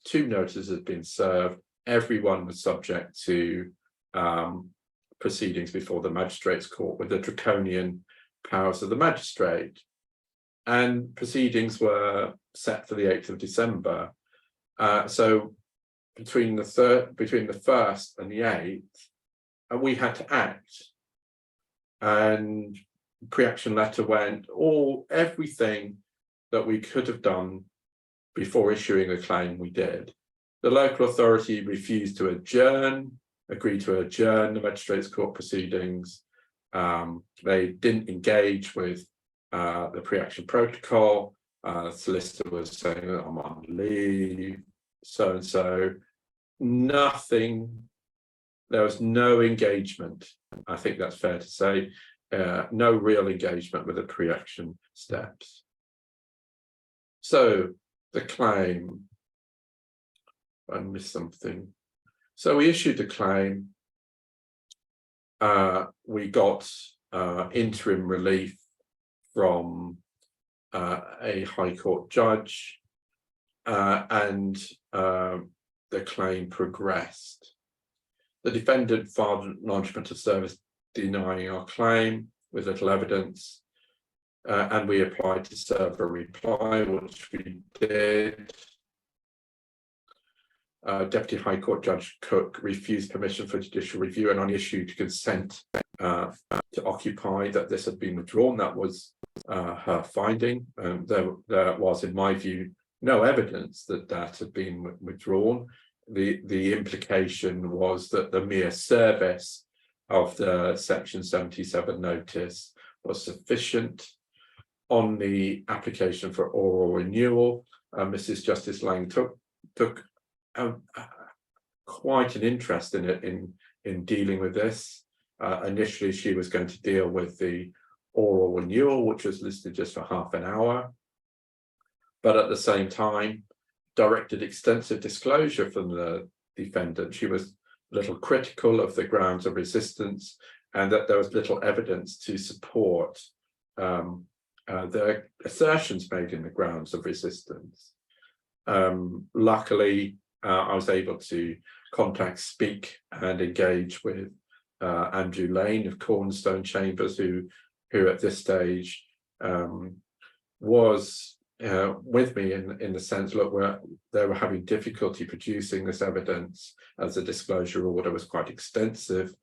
2 notices had been served. Everyone was subject to proceedings before the magistrates' court with the draconian powers of the magistrate, and proceedings were set for the 8th of December. So between the 1st and the 8th, we had to act, and pre-action letter went, everything that we could have done before issuing a claim, we did. The local authority refused to agreed to adjourn the magistrates' court proceedings. They didn't engage with the pre-action protocol. The solicitor was saying, I'm on leave, so nothing. There was no engagement. I think that's fair to say. No real engagement with the pre-action steps. So the claim, I missed something. So we issued the claim. We got interim relief from a High Court judge, and the claim progressed. The defendant filed an acknowledgement of service denying our claim with little evidence, and we applied to serve a reply, which we did. Deputy High Court Judge Cook refused permission for judicial review and only issued consent to occupy that this had been withdrawn. That was her finding. There was, in my view, no evidence that that had been withdrawn. The implication was that the mere service of the Section 77 notice was sufficient. On the application for oral renewal, Mrs. Justice Lang took quite an interest in it, in dealing with this. Initially, she was going to deal with the oral renewal, which was listed just for half an hour, but at the same time directed extensive disclosure from the defendant. She was a little critical of the grounds of resistance, and that there was little evidence to support the assertions made in the grounds of resistance. Luckily, I was able to speak and engage with Andrew Lane of Cornerstone Chambers, who at this stage was with me in the sense, look, they were having difficulty producing this evidence, as the disclosure order was quite extensive,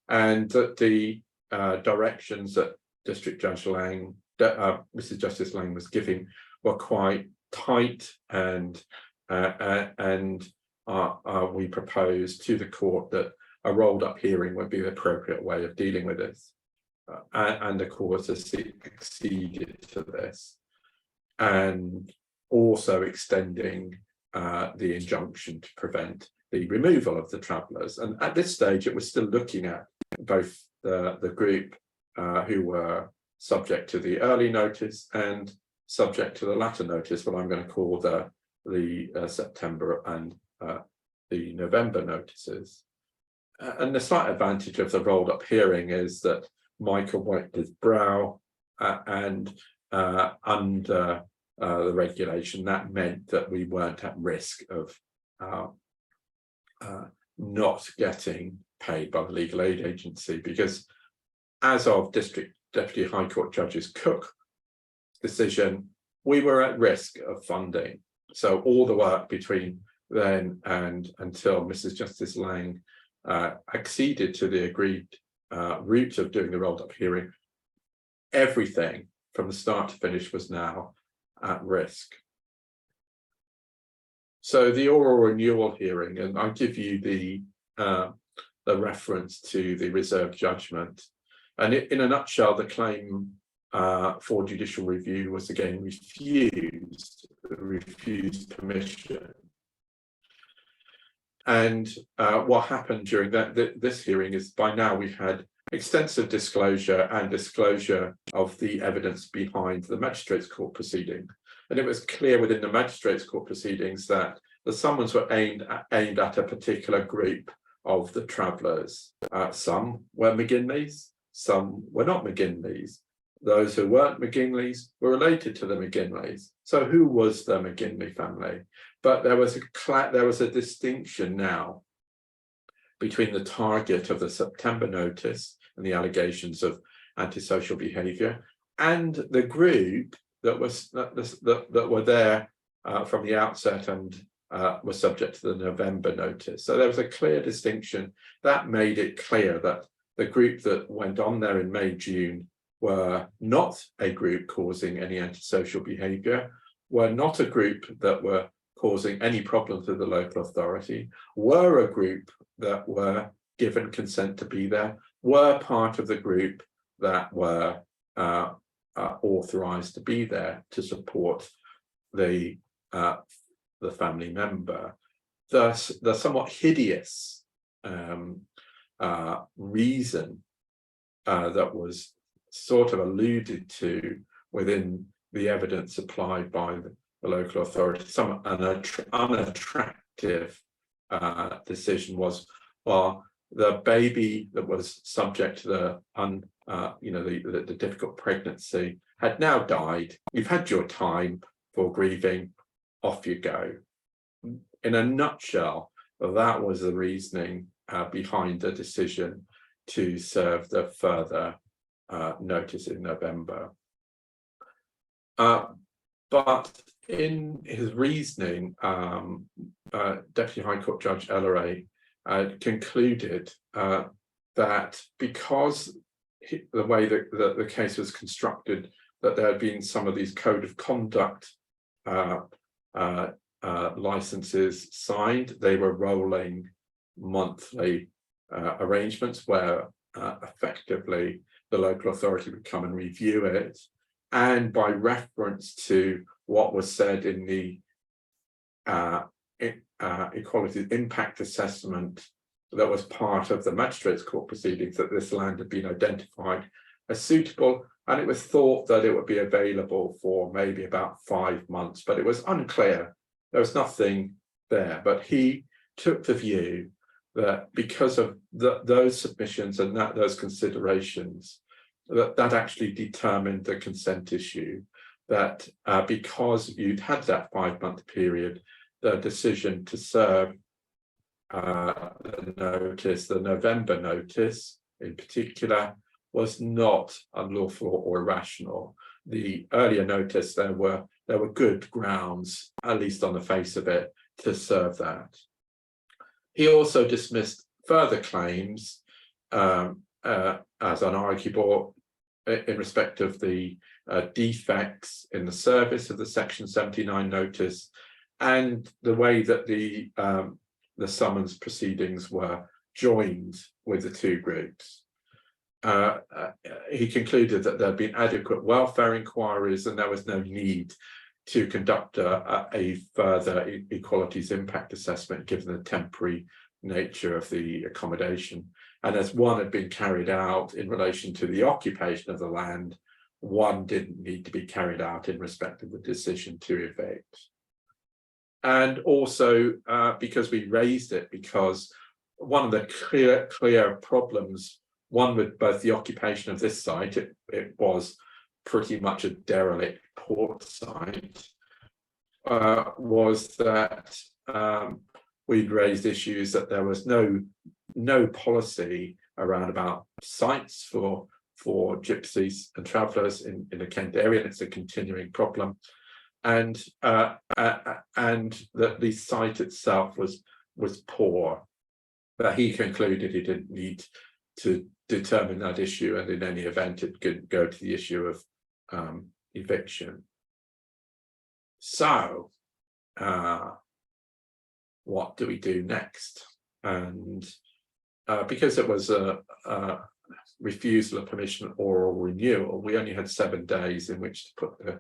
and that the directions that District Judge Lang, Mrs. Justice Lang was giving were quite tight, and we proposed to the court that a rolled up hearing would be the appropriate way of dealing with this, and the court has acceded to this, and also extending the injunction to prevent the removal of the travellers. And at this stage, it was still looking at both the group who were subject to the early notice and subject to the latter notice, what I'm going to call the September and the November notices. And the slight advantage of the rolled up hearing is that Michael wiped his brow, and under the regulation, that meant that we weren't at risk of not getting paid by the legal aid agency, because as of Deputy High Court Judges Cook's decision, we were at risk of funding. So all the work between then and until Mrs. Justice Lang acceded to the agreed route of doing the rolled up hearing, everything from the start to finish was now at risk. So the oral renewal hearing, and I'll give you the reference to the reserved judgment. And in a nutshell, the claim for judicial review was again refused permission. And what happened during this hearing is, by now we've had extensive disclosure of the evidence behind the magistrates' court proceeding. And it was clear within the magistrates' court proceedings that the summons were aimed at a particular group of the travellers. Some were McGinleys, some were not McGinleys. those who weren't McGinleys were related to the McGinleys. So who was the McGinley family? But there was a distinction now between the target of the September notice and the allegations of antisocial behaviour and the group that were there from the outset and were subject to the November notice. So there was a clear distinction that made it clear that the group that went on there in May, June were not a group causing any antisocial behaviour, were not a group that were causing any problems with the local authority, were a group that were given consent to be there, were part of the group that were authorised to be there to support the family member. Thus, the somewhat hideous reason that was sort of alluded to within the evidence supplied by the local authority, some unattractive decision was, well, the baby that was subject to the difficult pregnancy had now died. You've had your time for grieving, off you go. In a nutshell, that was the reasoning behind the decision to serve the further notice in November. But in his reasoning, Deputy High Court Judge Elleray concluded that because the way that the case was constructed, that there had been some of these code of conduct licenses signed, they were rolling monthly arrangements where effectively the local authority would come and review it. And by reference to what was said in the equality impact assessment that was part of the magistrates court proceedings, that this land had been identified as suitable, and it was thought that it would be available for maybe about 5 months, but it was unclear. There was nothing there, but he took the view that because of those submissions and those considerations, that actually determined the consent issue, that because you'd had that 5-month period, the decision to serve the November notice in particular, was not unlawful or irrational. The earlier notice, there were good grounds, at least on the face of it, to serve that. He also dismissed further claims as unarguable in respect of the defects in the service of the Section 79 notice and the way that the summons proceedings were joined with the two groups. He concluded that there had been adequate welfare inquiries and there was no need to conduct a further equalities impact assessment given the temporary nature of the accommodation. And as one had been carried out in relation to the occupation of the land, one didn't need to be carried out in respect of the decision to evict. And also because we raised it, because one of the clear problems, one with both the occupation of this site, it was pretty much a derelict port site, was that we'd raised issues that there was no policy around about sites for gypsies and travellers in the Kent area, and it's a continuing problem, and that the site itself was poor. But he concluded he didn't need to determine that issue, and in any event it could go to the issue of eviction. So what do we do next? And because it was a refusal of permission oral renewal, we only had 7 days in which to put the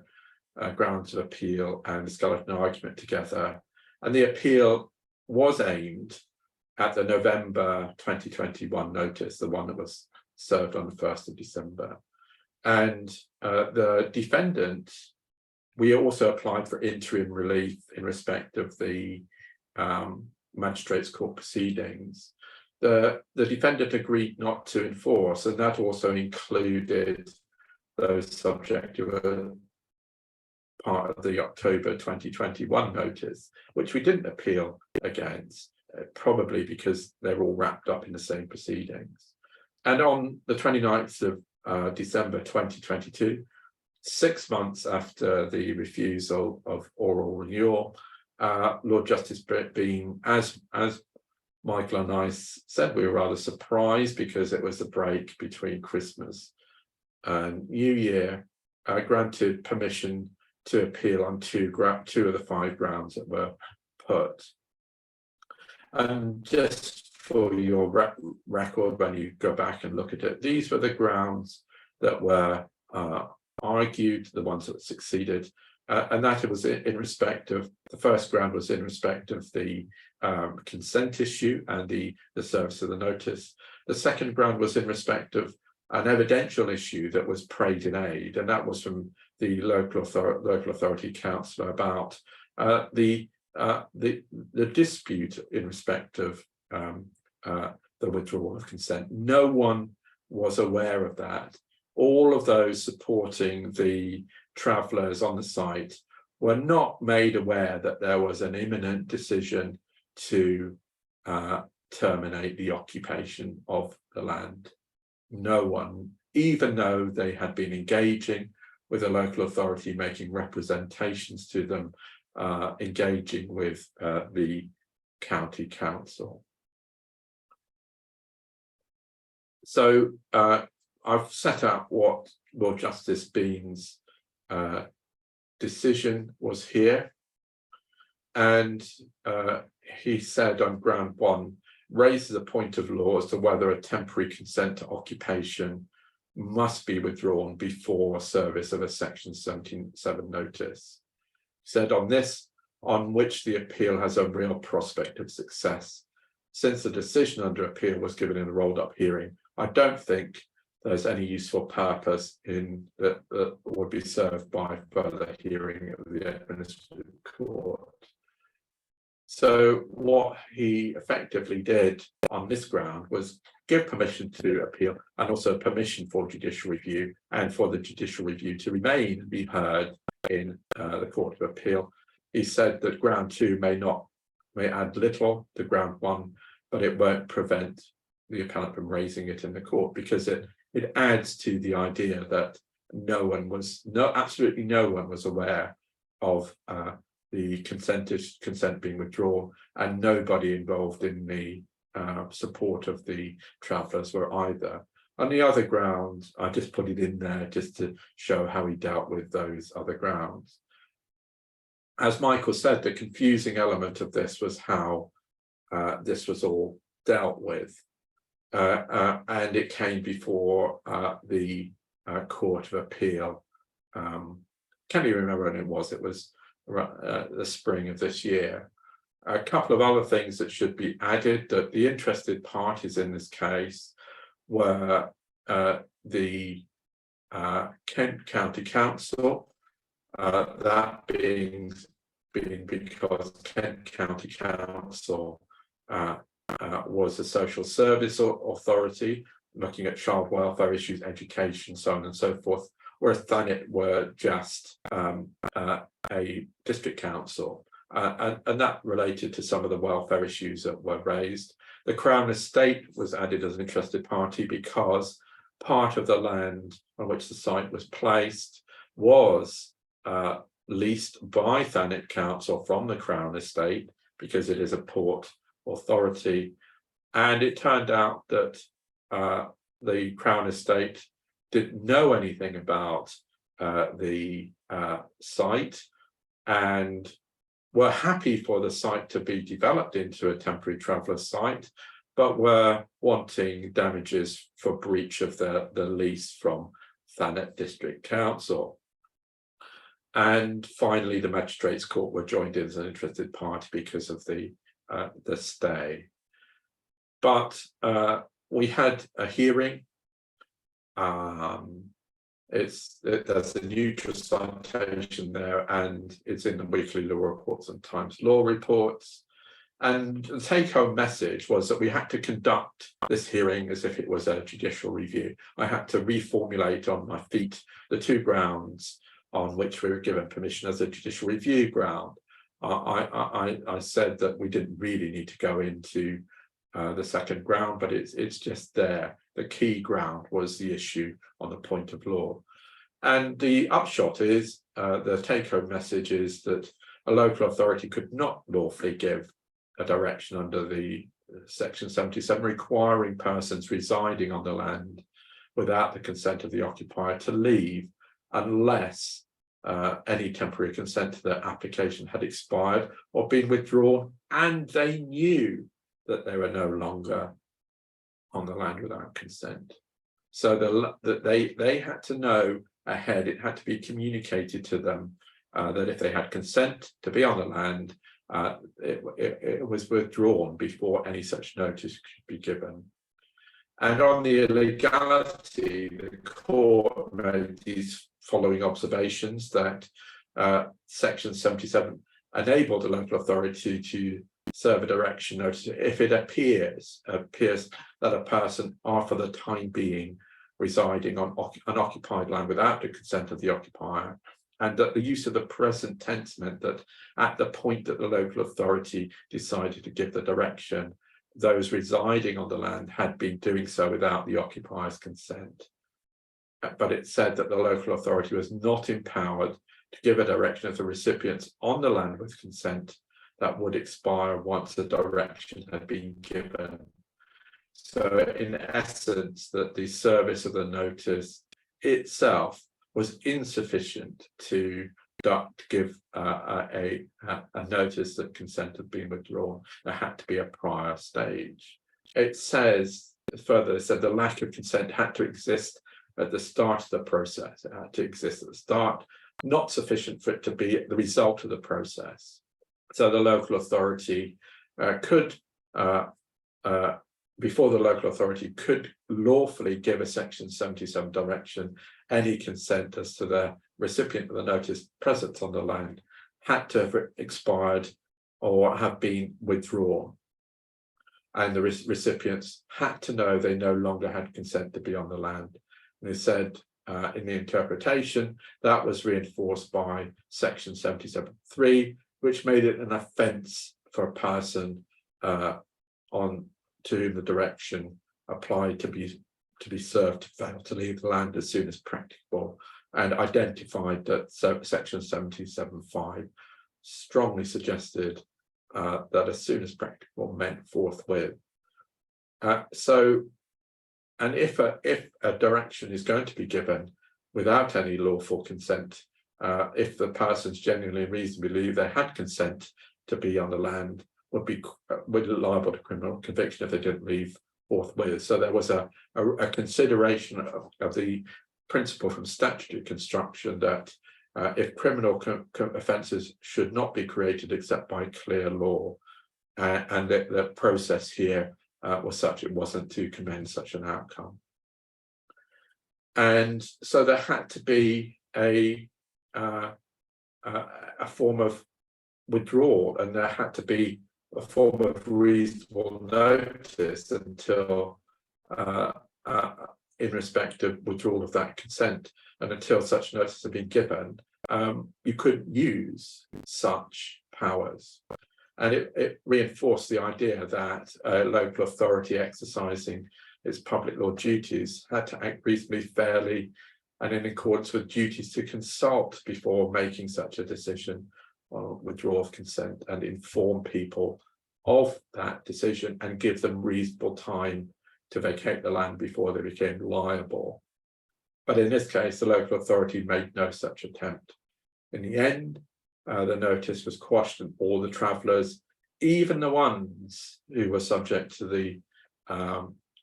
grounds of appeal and the skeleton argument together. And the appeal was aimed at the November 2021 notice, the one that was served on the 1st of December. And the defendant, we also applied for interim relief in respect of the magistrates court proceedings. The defendant agreed not to enforce, and that also included those subject to a part of the October 2021 notice, which we didn't appeal against, probably because they're all wrapped up in the same proceedings. And on the 29th of December 2022, 6 months after the refusal of oral renewal, Lord Justice Bean, as Michael and I said, we were rather surprised because it was a break between Christmas and New Year, granted permission to appeal on two of the 5 grounds that were put. And just for your record, when you go back and look at it, these were the grounds that were argued, the ones that succeeded, and that it was in respect of, the first ground was in respect of the consent issue and the service of the notice. The second ground was in respect of an evidential issue that was prayed in aid, and that was from the local authority councillor about the dispute in respect of the withdrawal of consent. No one was aware of that. All of those supporting the travellers on the site were not made aware that there was an imminent decision to terminate the occupation of the land. No one, even though they had been engaging with the local authority, making representations to them, engaging with the county council. So I've set out what Lord Justice Bean's decision was here, and he said on ground 1, raises a point of law as to whether a temporary consent to occupation must be withdrawn before service of a section 17(7) notice. He said on this, on which the appeal has a real prospect of success, since the decision under appeal was given in a rolled up hearing, I don't think there's any useful purpose in that would be served by further hearing of the administrative court. So what he effectively did on this ground was give permission to appeal, and also permission for judicial review, and for the judicial review to remain and be heard in the Court of Appeal. He said that ground 2 may add little to ground 1, but it won't prevent the appellant from raising it in the court, because it adds to the idea that absolutely no one was aware of the consent being withdrawn, and nobody involved in the support of the travellers were either. On the other grounds, I just put it in there just to show how he dealt with those other grounds. As Michael said, the confusing element of this was how this was all dealt with. And it came before the Court of Appeal. Can't even remember when it was. It was the spring of this year. A couple of other things that should be added, that the interested parties in this case were the Kent County Council, that being because Kent County Council was a social service authority looking at child welfare issues, education, so on and so forth, whereas Thanet were just a district council, and that related to some of the welfare issues that were raised. The Crown Estate was added as an interested party because part of the land on which the site was placed was leased by Thanet Council from the Crown Estate, because it is a port authority, and it turned out that the Crown Estate didn't know anything about the site, and were happy for the site to be developed into a temporary traveller site, but were wanting damages for breach of the lease from Thanet District Council. And finally, the Magistrates Court were joined in as an interested party because of the stay. But we had a hearing. There's a neutral citation there, and it's in the weekly law reports and Times Law reports. And the take-home message was that we had to conduct this hearing as if it was a judicial review. I had to reformulate on my feet the two grounds on which we were given permission as a judicial review ground. I said that we didn't really need to go into the second ground, but it's just there. The key ground was the issue on the point of law. And the upshot is, the take-home message is that a local authority could not lawfully give a direction under the section 77 requiring persons residing on the land without the consent of the occupier to leave unless any temporary consent to their application had expired or been withdrawn and they knew that they were no longer on the land without consent. So they had to know ahead, it had to be communicated to them that if they had consent to be on the land, it was withdrawn before any such notice could be given. And on the illegality, the court made these following observations: that section 77 enabled the local authority to serve a direction notice if it appears that a person are for the time being residing on unoccupied land without the consent of the occupier, and that the use of the present tense meant that at the point that the local authority decided to give the direction, those residing on the land had been doing so without the occupier's consent. But it said that the local authority was not empowered to give a direction of the recipients on the land with consent that would expire once the direction had been given. So in essence, that the service of the notice itself was insufficient to give a notice that consent had been withdrawn. There had to be a prior stage. It says further, it said the lack of consent had to exist at the start of the process. It had to exist at the start, not sufficient for it to be the result of the process. So the local authority could, before the local authority could lawfully give a section 77 direction, any consent as to the recipient of the notice presence on the land had to have expired or have been withdrawn. And the recipients had to know they no longer had consent to be on the land. And they said in the interpretation that was reinforced by section 77.3, which made it an offence for a person to whom the direction applied to be served to fail to leave the land as soon as practicable, and identified that section 77.5 strongly suggested that as soon as practicable meant forthwith. And if a direction is going to be given without any lawful consent, if the persons genuinely and reasonably believe they had consent to be on the land, would be liable to criminal conviction if they didn't leave forthwith. So there was a consideration of the principle from statutory construction that if criminal offences should not be created except by clear law, and the process here was such it wasn't to commend such an outcome. And so there had to be a form of withdrawal, and there had to be a form of reasonable notice until in respect of withdrawal of that consent, and until such notice had been given, you couldn't use such powers. And it reinforced the idea that a local authority exercising its public law duties had to act reasonably fairly and in accordance with duties to consult before making such a decision on withdrawal of consent, and inform people of that decision and give them reasonable time to vacate the land before they became liable. But in this case, the local authority made no such attempt. In the end, the notice was quashed, and all the travellers, even the ones who were subject to the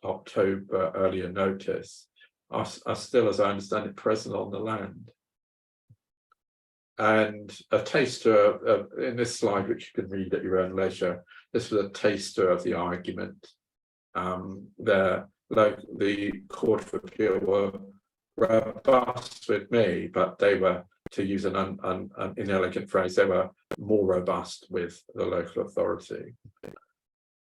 October earlier notice, are still, as I understand it, present on the land. And a taster of, in this slide, which you can read at your own leisure, this was a taster of the argument. The Court of Appeal were robust with me, but they were to use an inelegant phrase, they were more robust with the local authority.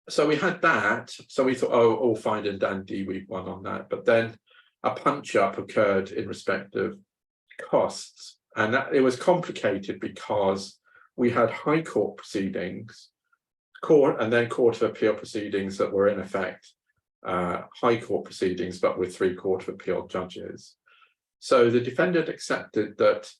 So we had that. So we thought, oh, all fine and dandy, we've won on that. But then a punch up occurred in respect of costs. And that, it was complicated because we had High Court proceedings, and then Court of Appeal proceedings that were in effect High Court proceedings, but with 3 Court of Appeal judges. So the defendant accepted that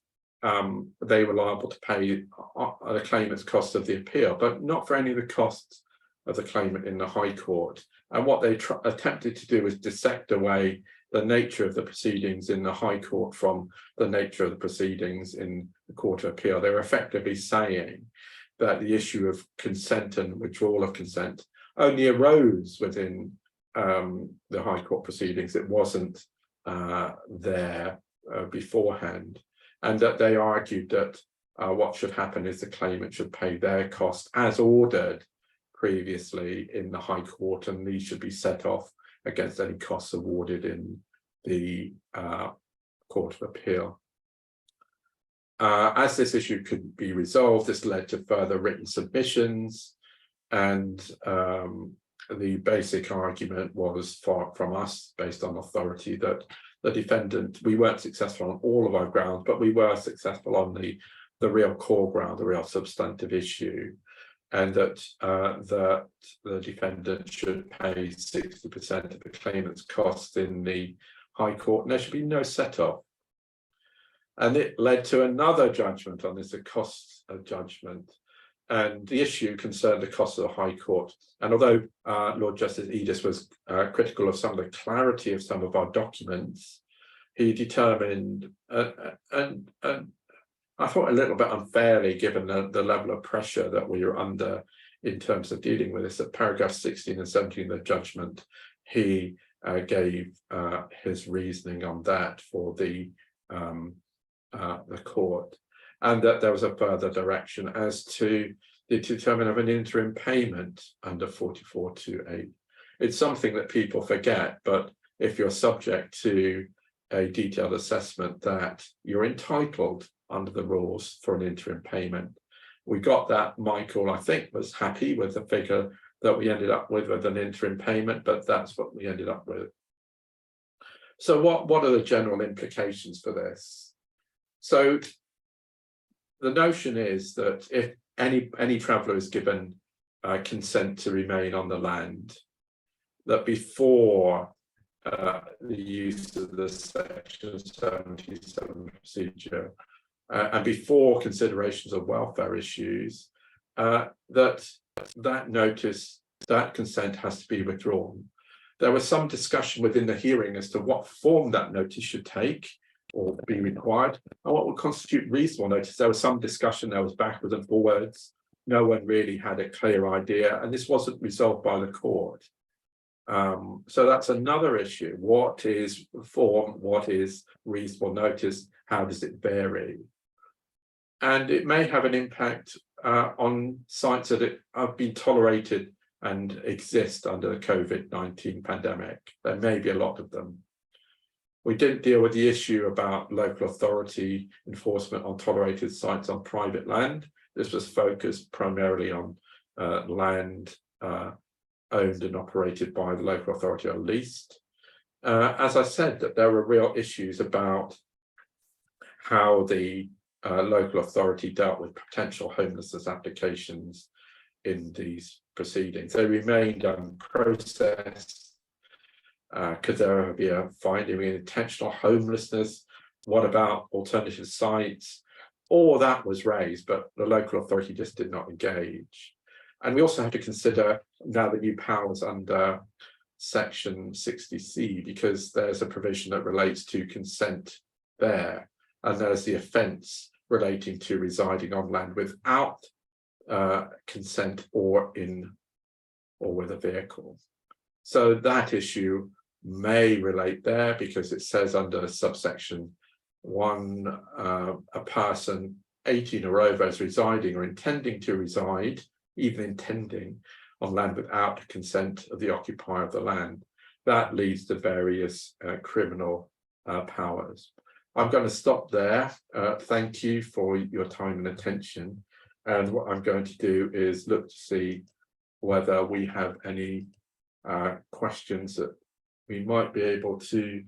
they were liable to pay the claimant's cost of the appeal, but not for any of the costs of the claimant in the High Court. And what they attempted to do was dissect away the nature of the proceedings in the High Court from the nature of the proceedings in the Court of Appeal. They were effectively saying that the issue of consent and withdrawal of consent only arose within the High Court proceedings. It wasn't there beforehand, and that they argued that what should happen is the claimant should pay their cost as ordered previously in the High Court, and these should be set off against any costs awarded in the Court of Appeal. As this issue could be resolved, this led to further written submissions, and the basic argument was from us, based on authority, that the defendant, we weren't successful on all of our grounds, but we were successful on the real core ground, the real substantive issue, and that the defendant should pay 60% of the claimant's costs in the High Court, and there should be no set-off. And it led to another judgment on this, a cost judgment. And the issue concerned the cost of the High Court. And although Lord Justice Edis was critical of some of the clarity of some of our documents, he determined, and I thought a little bit unfairly, given the level of pressure that we were under in terms of dealing with this, at paragraph 16 and 17 of the judgment, he gave his reasoning on that for the court, and that there was a further direction as to the determination of an interim payment under 4428. It's something that people forget, but if you're subject to a detailed assessment, that you're entitled under the rules for an interim payment. We got that. Michael, I think, was happy with the figure that we ended up with an interim payment, but that's what we ended up with. So what are the general implications for this? So the notion is that if any traveller is given consent to remain on the land, that before the use of the Section 77 procedure and before considerations of welfare issues, that notice, that consent has to be withdrawn. There was some discussion within the hearing as to what form that notice should take or be required, and what would constitute reasonable notice. There was some discussion, there was backwards and forwards. No one really had a clear idea, and this wasn't resolved by the court. So that's another issue. What is form? What is reasonable notice? How does it vary? And it may have an impact on sites that have been tolerated and exist under the COVID-19 pandemic. There may be a lot of them. We didn't deal with the issue about local authority enforcement on tolerated sites on private land. This was focused primarily on land owned and operated by the local authority or leased. As I said, that there were real issues about how the local authority dealt with potential homelessness applications in these proceedings. They remained unprocessed. Could there be a finding of intentional homelessness? What about alternative sites? All that was raised, but the local authority just did not engage. And we also have to consider now the new powers under Section 60C, because there's a provision that relates to consent there, and there's the offence relating to residing on land without consent or with a vehicle. So that issue may relate there, because it says under subsection 1, a person 18 or over is residing or intending to reside, even intending, on land without consent of the occupier of the land. That leads to various criminal powers. I'm going to stop there. Thank you for your time and attention. And what I'm going to do is look to see whether we have any questions that we might be able to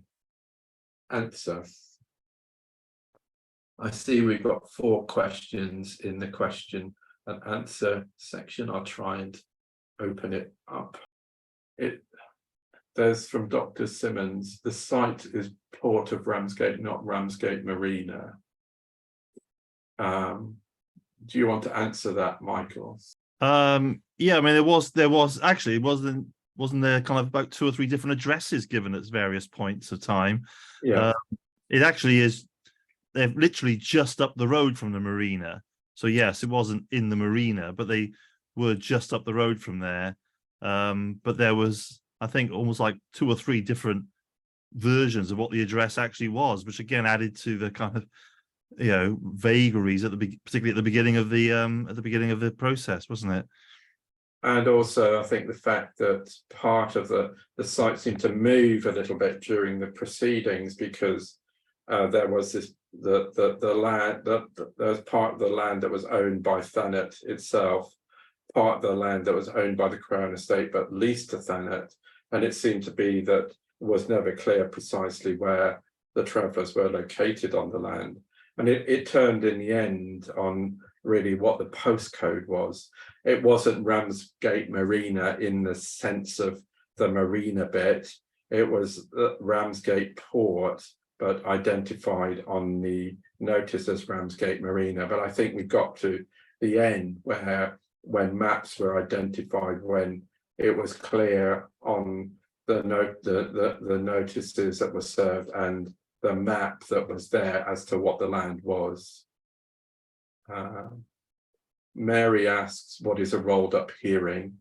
answer. I see we've got 4 questions in the question and answer section. I'll try and open it up. There's from Dr. Simmons, the site is Port of Ramsgate, not Ramsgate Marina. Do you want to answer that, Michael? Yeah, I mean, there was actually, wasn't there kind of about 2 or 3 different addresses given at various points of time? Yeah. It actually is, they're literally just up the road from the marina. So yes, it wasn't in the marina, but they were just up the road from there. But there was, I think, almost like 2 or 3 different versions of what the address actually was, which again added to the kind of, you know, vagaries at the particularly at the beginning of the process, wasn't it? And also, I think the fact that part of the site seemed to move a little bit during the proceedings, because there was this the land that there was part of the land that was owned by Thanet itself, part of the land that was owned by the Crown Estate but leased to Thanet, and it seemed to be that it was never clear precisely where the travellers were located on the land, and it turned in the end on really what the postcode was. It wasn't Ramsgate Marina in the sense of the marina bit. It was Ramsgate Port, but identified on the notice as Ramsgate Marina. But I think we got to the end when maps were identified, when it was clear on the notices that were served and the map that was there as to what the land was. Mary asks, what is a rolled up hearing?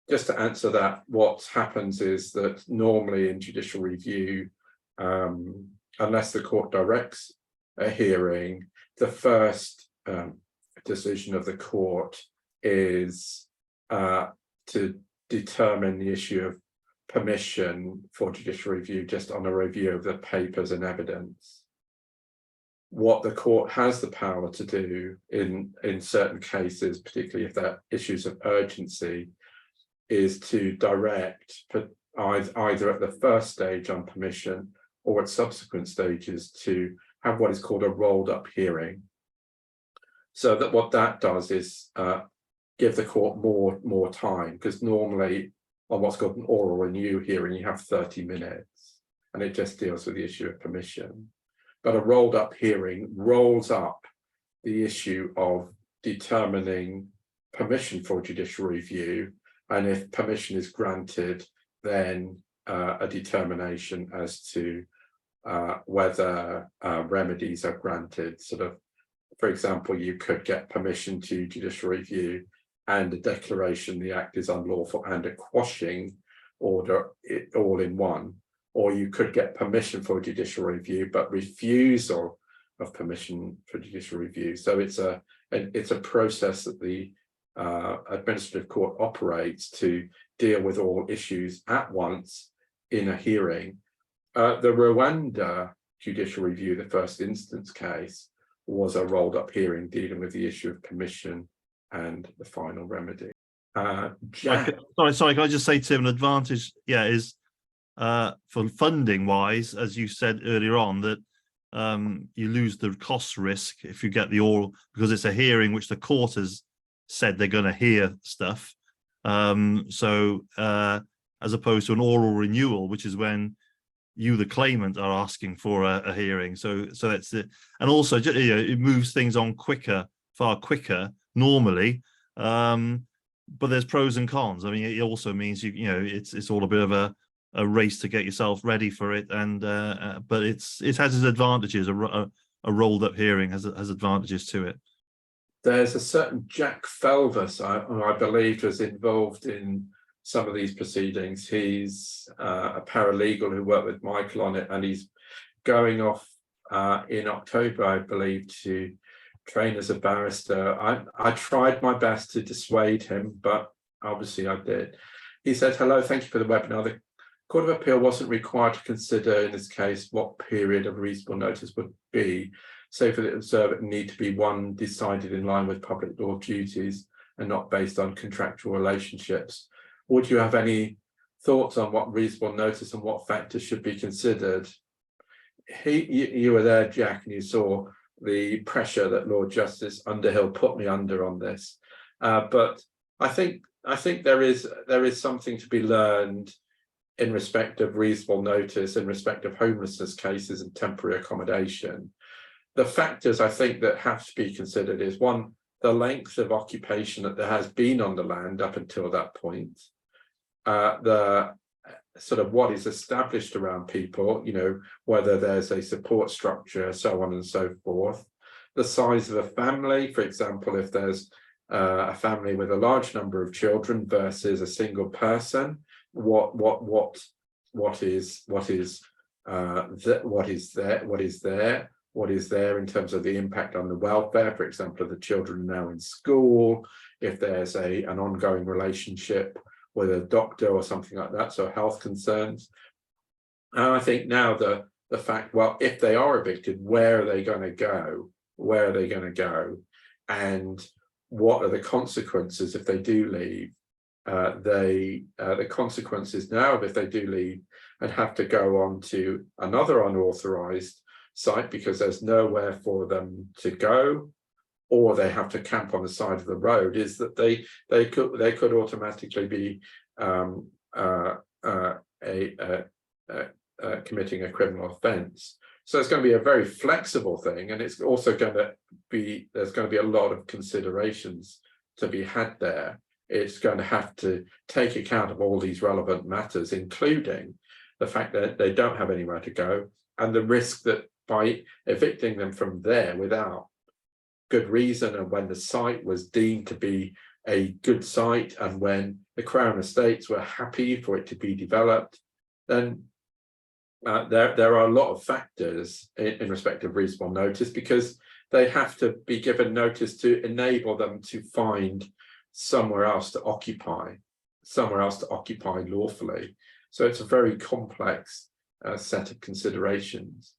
Just to answer that, what happens is that normally in judicial review, unless the court directs a hearing, the first decision of the court is to determine the issue of permission for judicial review just on a review of the papers and evidence. What the court has the power to do in certain cases, particularly if there are issues of urgency, is to direct either at the first stage on permission or at subsequent stages to have what is called a rolled up hearing. So that what that does is give the court more time, because normally on what's called an oral renew hearing you have 30 minutes and it just deals with the issue of permission. But a rolled up hearing rolls up the issue of determining permission for judicial review, and if permission is granted, then a determination as to whether remedies are granted. Sort of, for example, you could get permission to judicial review and a declaration the act is unlawful and a quashing order all in one, or you could get permission for judicial review but refusal of permission for judicial review. So it's a process that the administrative court operates to deal with all issues at once in a hearing. The Rwanda judicial review, the first instance case, was a rolled up hearing dealing with the issue of permission and the final remedy. Jack. Sorry, can I just say, Tim, an advantage, is for funding wise, as you said earlier on, that you lose the cost risk if you get the oral, because it's a hearing which the court has said they're going to hear stuff. So as opposed to an oral renewal, which is when you, the claimant, are asking for a hearing. So that's it. And also, it moves things on far quicker normally. But there's pros and cons. I mean, it also means it's all a bit of a race to get yourself ready for it. And but it has its advantages. A rolled up hearing has advantages to it. There's a certain Jack Felvis, I believe, was involved in some of these proceedings. He's a paralegal who worked with Michael on it, and he's going off in October, I believe, to train as a barrister. I tried my best to dissuade him, but obviously I did. He said, "Hello, thank you for the webinar. Court of Appeal wasn't required to consider in this case what period of reasonable notice would be, so for the observer need to be one decided in line with public law duties and not based on contractual relationships. Would you have any thoughts on what reasonable notice and what factors should be considered? You were there, Jack, and you saw the pressure that Lord Justice Underhill put me under on this. But I think there is something to be learned in respect of reasonable notice, in respect of homelessness cases and temporary accommodation. The factors I think that have to be considered is, one, the length of occupation that there has been on the land up until that point, the sort of what is established around people, you know, whether there's a support structure, so on and so forth, the size of a family, for example, if there's a family with a large number of children versus a single person, what is there in terms of the impact on the welfare, for example, of the children now in school, if there's an ongoing relationship with a doctor or something like that, so health concerns. And I think now the fact, well, if they are evicted, where are they going to go? Where are they going to go? And what are the consequences if they do leave? The consequences now, if they do leave and have to go on to another unauthorized site because there's nowhere for them to go, or they have to camp on the side of the road, is that they could automatically be committing a criminal offence. So it's going to be a very flexible thing, and it's also going to be, there's going to be a lot of considerations to be had there. It's going to have to take account of all these relevant matters, including the fact that they don't have anywhere to go, and the risk that by evicting them from there without good reason, and when the site was deemed to be a good site and when the Crown Estates were happy for it to be developed, then there are a lot of factors in respect of reasonable notice, because they have to be given notice to enable them to find somewhere else to occupy lawfully. So it's a very complex set of considerations.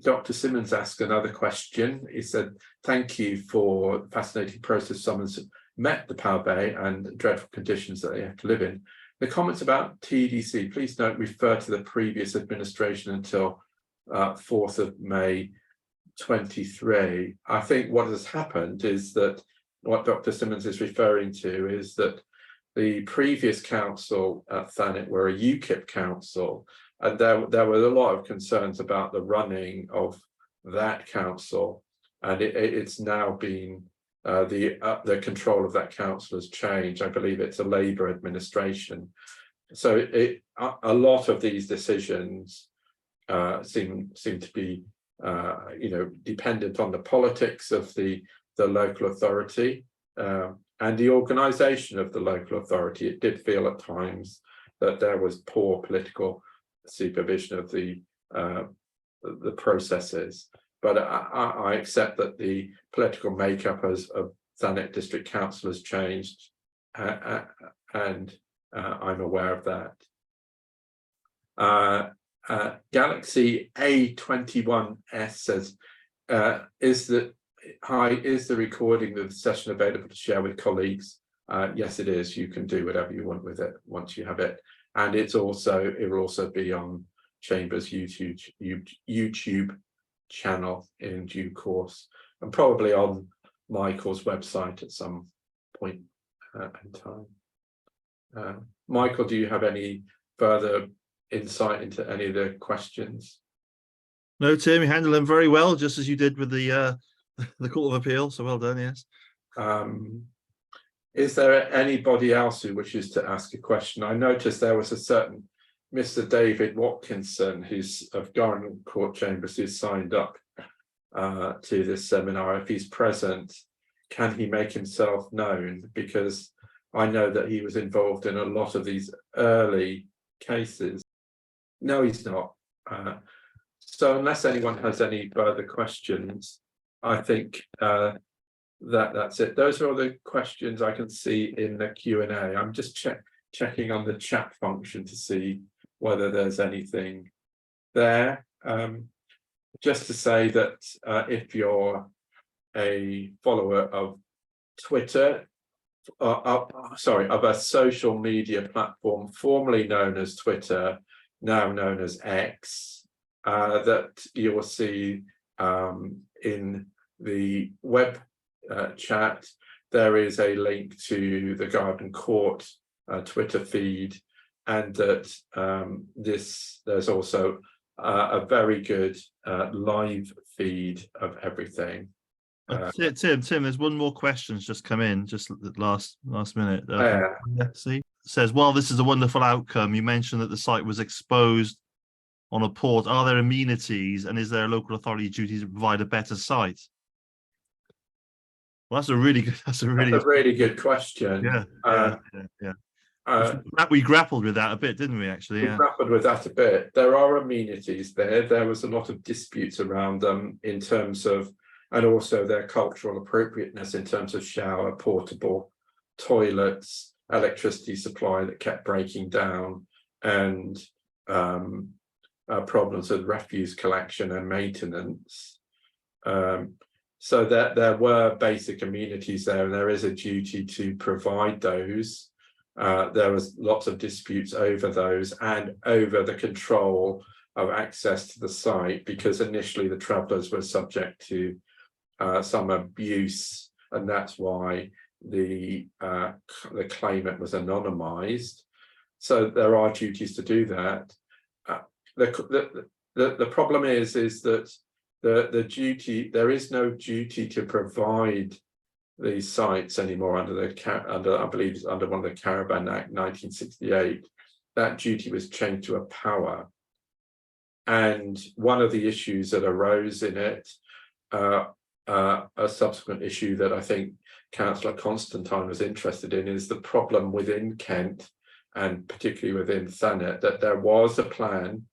Dr. Simmons asked another question. He said, thank you for the fascinating process someone's met the Power Bay and dreadful conditions that they have to live in. The comments about TDC, please don't refer to the previous administration until 4th of May 23. I think what has happened is that what Dr. Simmons is referring to is that the previous council at Thanet were a UKIP council, and there were a lot of concerns about the running of that council, and it's now been the control of that council has changed. I believe it's a Labour administration, so a lot of these decisions seem to be dependent on the politics of the local authority and the organisation of the local authority. It did feel at times that there was poor political supervision of the processes, but I accept that the political makeup of Thanet District Council has changed, and I'm aware of that. Galaxy A21S says, is the recording of the session available to share with colleagues? Yes, it is. You can do whatever you want with it once you have it. And it will also be on Chambers YouTube channel in due course, and probably on Michael's website at some point in time. Michael, do you have any further insight into any of the questions? No, Tim, you handled them very well, just as you did with the Court of Appeal. So well done. Yes. Is there anybody else who wishes to ask a question? I noticed there was a certain Mr. David Watkinson, who's of Gunn Court Chambers, who's signed up to this seminar. If he's present, can he make himself known? Because I know that he was involved in a lot of these early cases. No, he's not. So unless anyone has any further questions, I think that's it. Those are all the questions I can see in the Q&A. I'm just checking on the chat function to see whether there's anything there. Just to say that if you're a follower of Twitter, of a social media platform formerly known as Twitter, now known as X, that you will see in the web chat, there is a link to the Garden Court Twitter feed, and that there's also a very good live feed of everything. Tim, there's one more question's just come in, just the last minute. See, it says, while this is a wonderful outcome, you mentioned that the site was exposed on a port. Are there amenities, and is there a local authority duty to provide a better site? Well, that's a really good question. Yeah. We grappled with that a bit, didn't we? Actually, we grappled with that a bit. There are amenities there. There was a lot of disputes around them in terms of, and also their cultural appropriateness in terms of shower, portable toilets, electricity supply that kept breaking down, and problems with refuse collection and maintenance. So that there were basic amenities there, and there is a duty to provide those. There was lots of disputes over those and over the control of access to the site, because initially the travellers were subject to some abuse, and that's why the claimant was anonymised. So there are duties to do that. The problem is that the duty, there is no duty to provide these sites anymore under I believe it's under one of the Caravan Act 1968. That duty was changed to a power, and one of the issues that arose in it, a subsequent issue that I think Councillor Constantine was interested in, is the problem within Kent, and particularly within Thanet, that there was a plan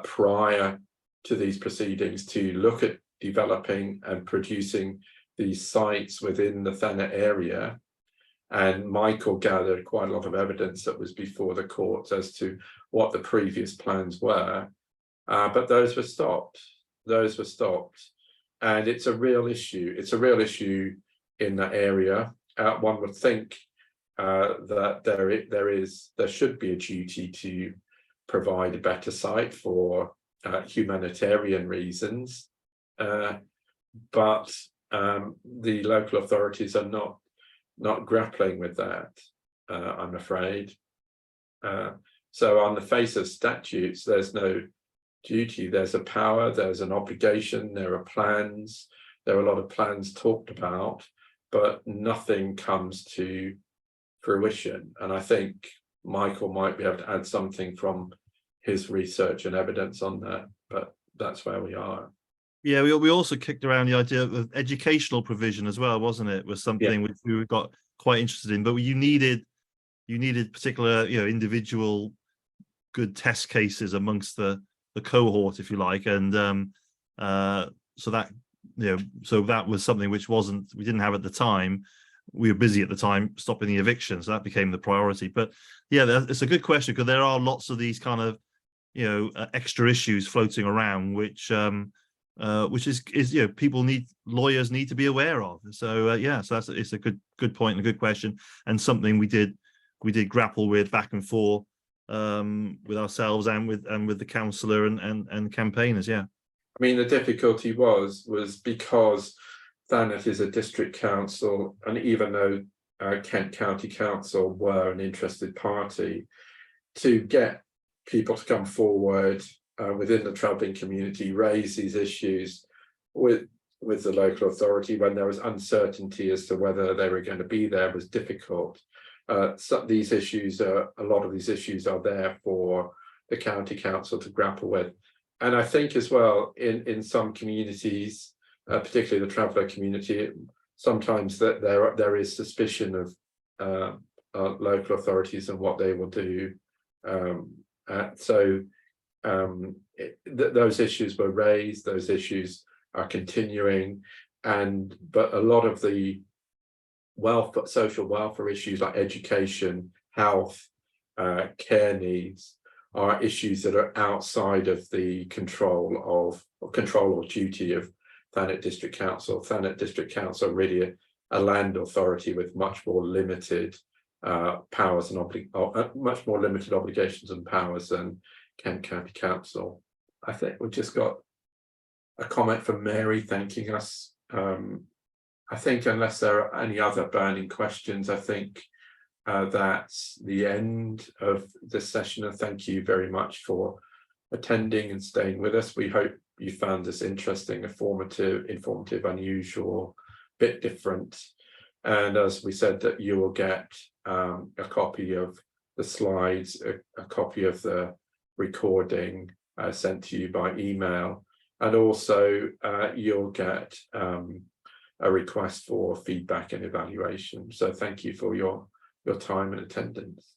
prior to these proceedings to look at developing and producing these sites within the Thanet area, and Michael gathered quite a lot of evidence that was before the courts as to what the previous plans were, but those were stopped. And it's a real issue. It's a real issue in that area. One would think that there should be a duty to provide a better site for humanitarian reasons, but the local authorities are not grappling with that, I'm afraid. So on the face of statutes, there's no duty. There's a power, there's an obligation, there are plans, there are a lot of plans talked about, but nothing comes to fruition. And I think Michael might be able to add something from his research and evidence on that, but that's where we are. Yeah, we also kicked around the idea of educational provision as well, wasn't it? Was something which we got quite interested in, but you needed particular, individual good test cases amongst the cohort, if you like, and so that was something which we didn't have at the time. We were busy at the time stopping the eviction, so that became the priority. But yeah, it's a good question, because there are lots of these kind of extra issues floating around, which is lawyers need to be aware of. So so it's a good point and a good question, and something we did grapple with back and forth with ourselves and with the councillor and campaigners. I mean, the difficulty was because Thanet is a district council, and even though Kent County Council were an interested party, to get people to come forward within the travelling community, raise these issues with the local authority when there was uncertainty as to whether they were going to be there, was difficult. So these issues a lot of these issues are there for the county council to grapple with. And I think as well, in some communities, particularly the traveller community, sometimes that there is suspicion of local authorities and what they will do. Those issues were raised, those issues are continuing, but a lot of the social welfare issues like education, health, care needs are issues that are outside of the control or duty of Thanet District Council. Thanet District Council really a land authority with much more limited powers and much more limited obligations and powers than Kent County Council. I think we've just got a comment from Mary thanking us. I think unless there are any other burning questions, I think that's the end of this session, and thank you very much for attending and staying with us. We hope you found this interesting, informative, unusual, bit different. And as we said, that you will get a copy of the slides, a copy of the recording sent to you by email, and also you'll get a request for feedback and evaluation. So thank you for your time and attendance.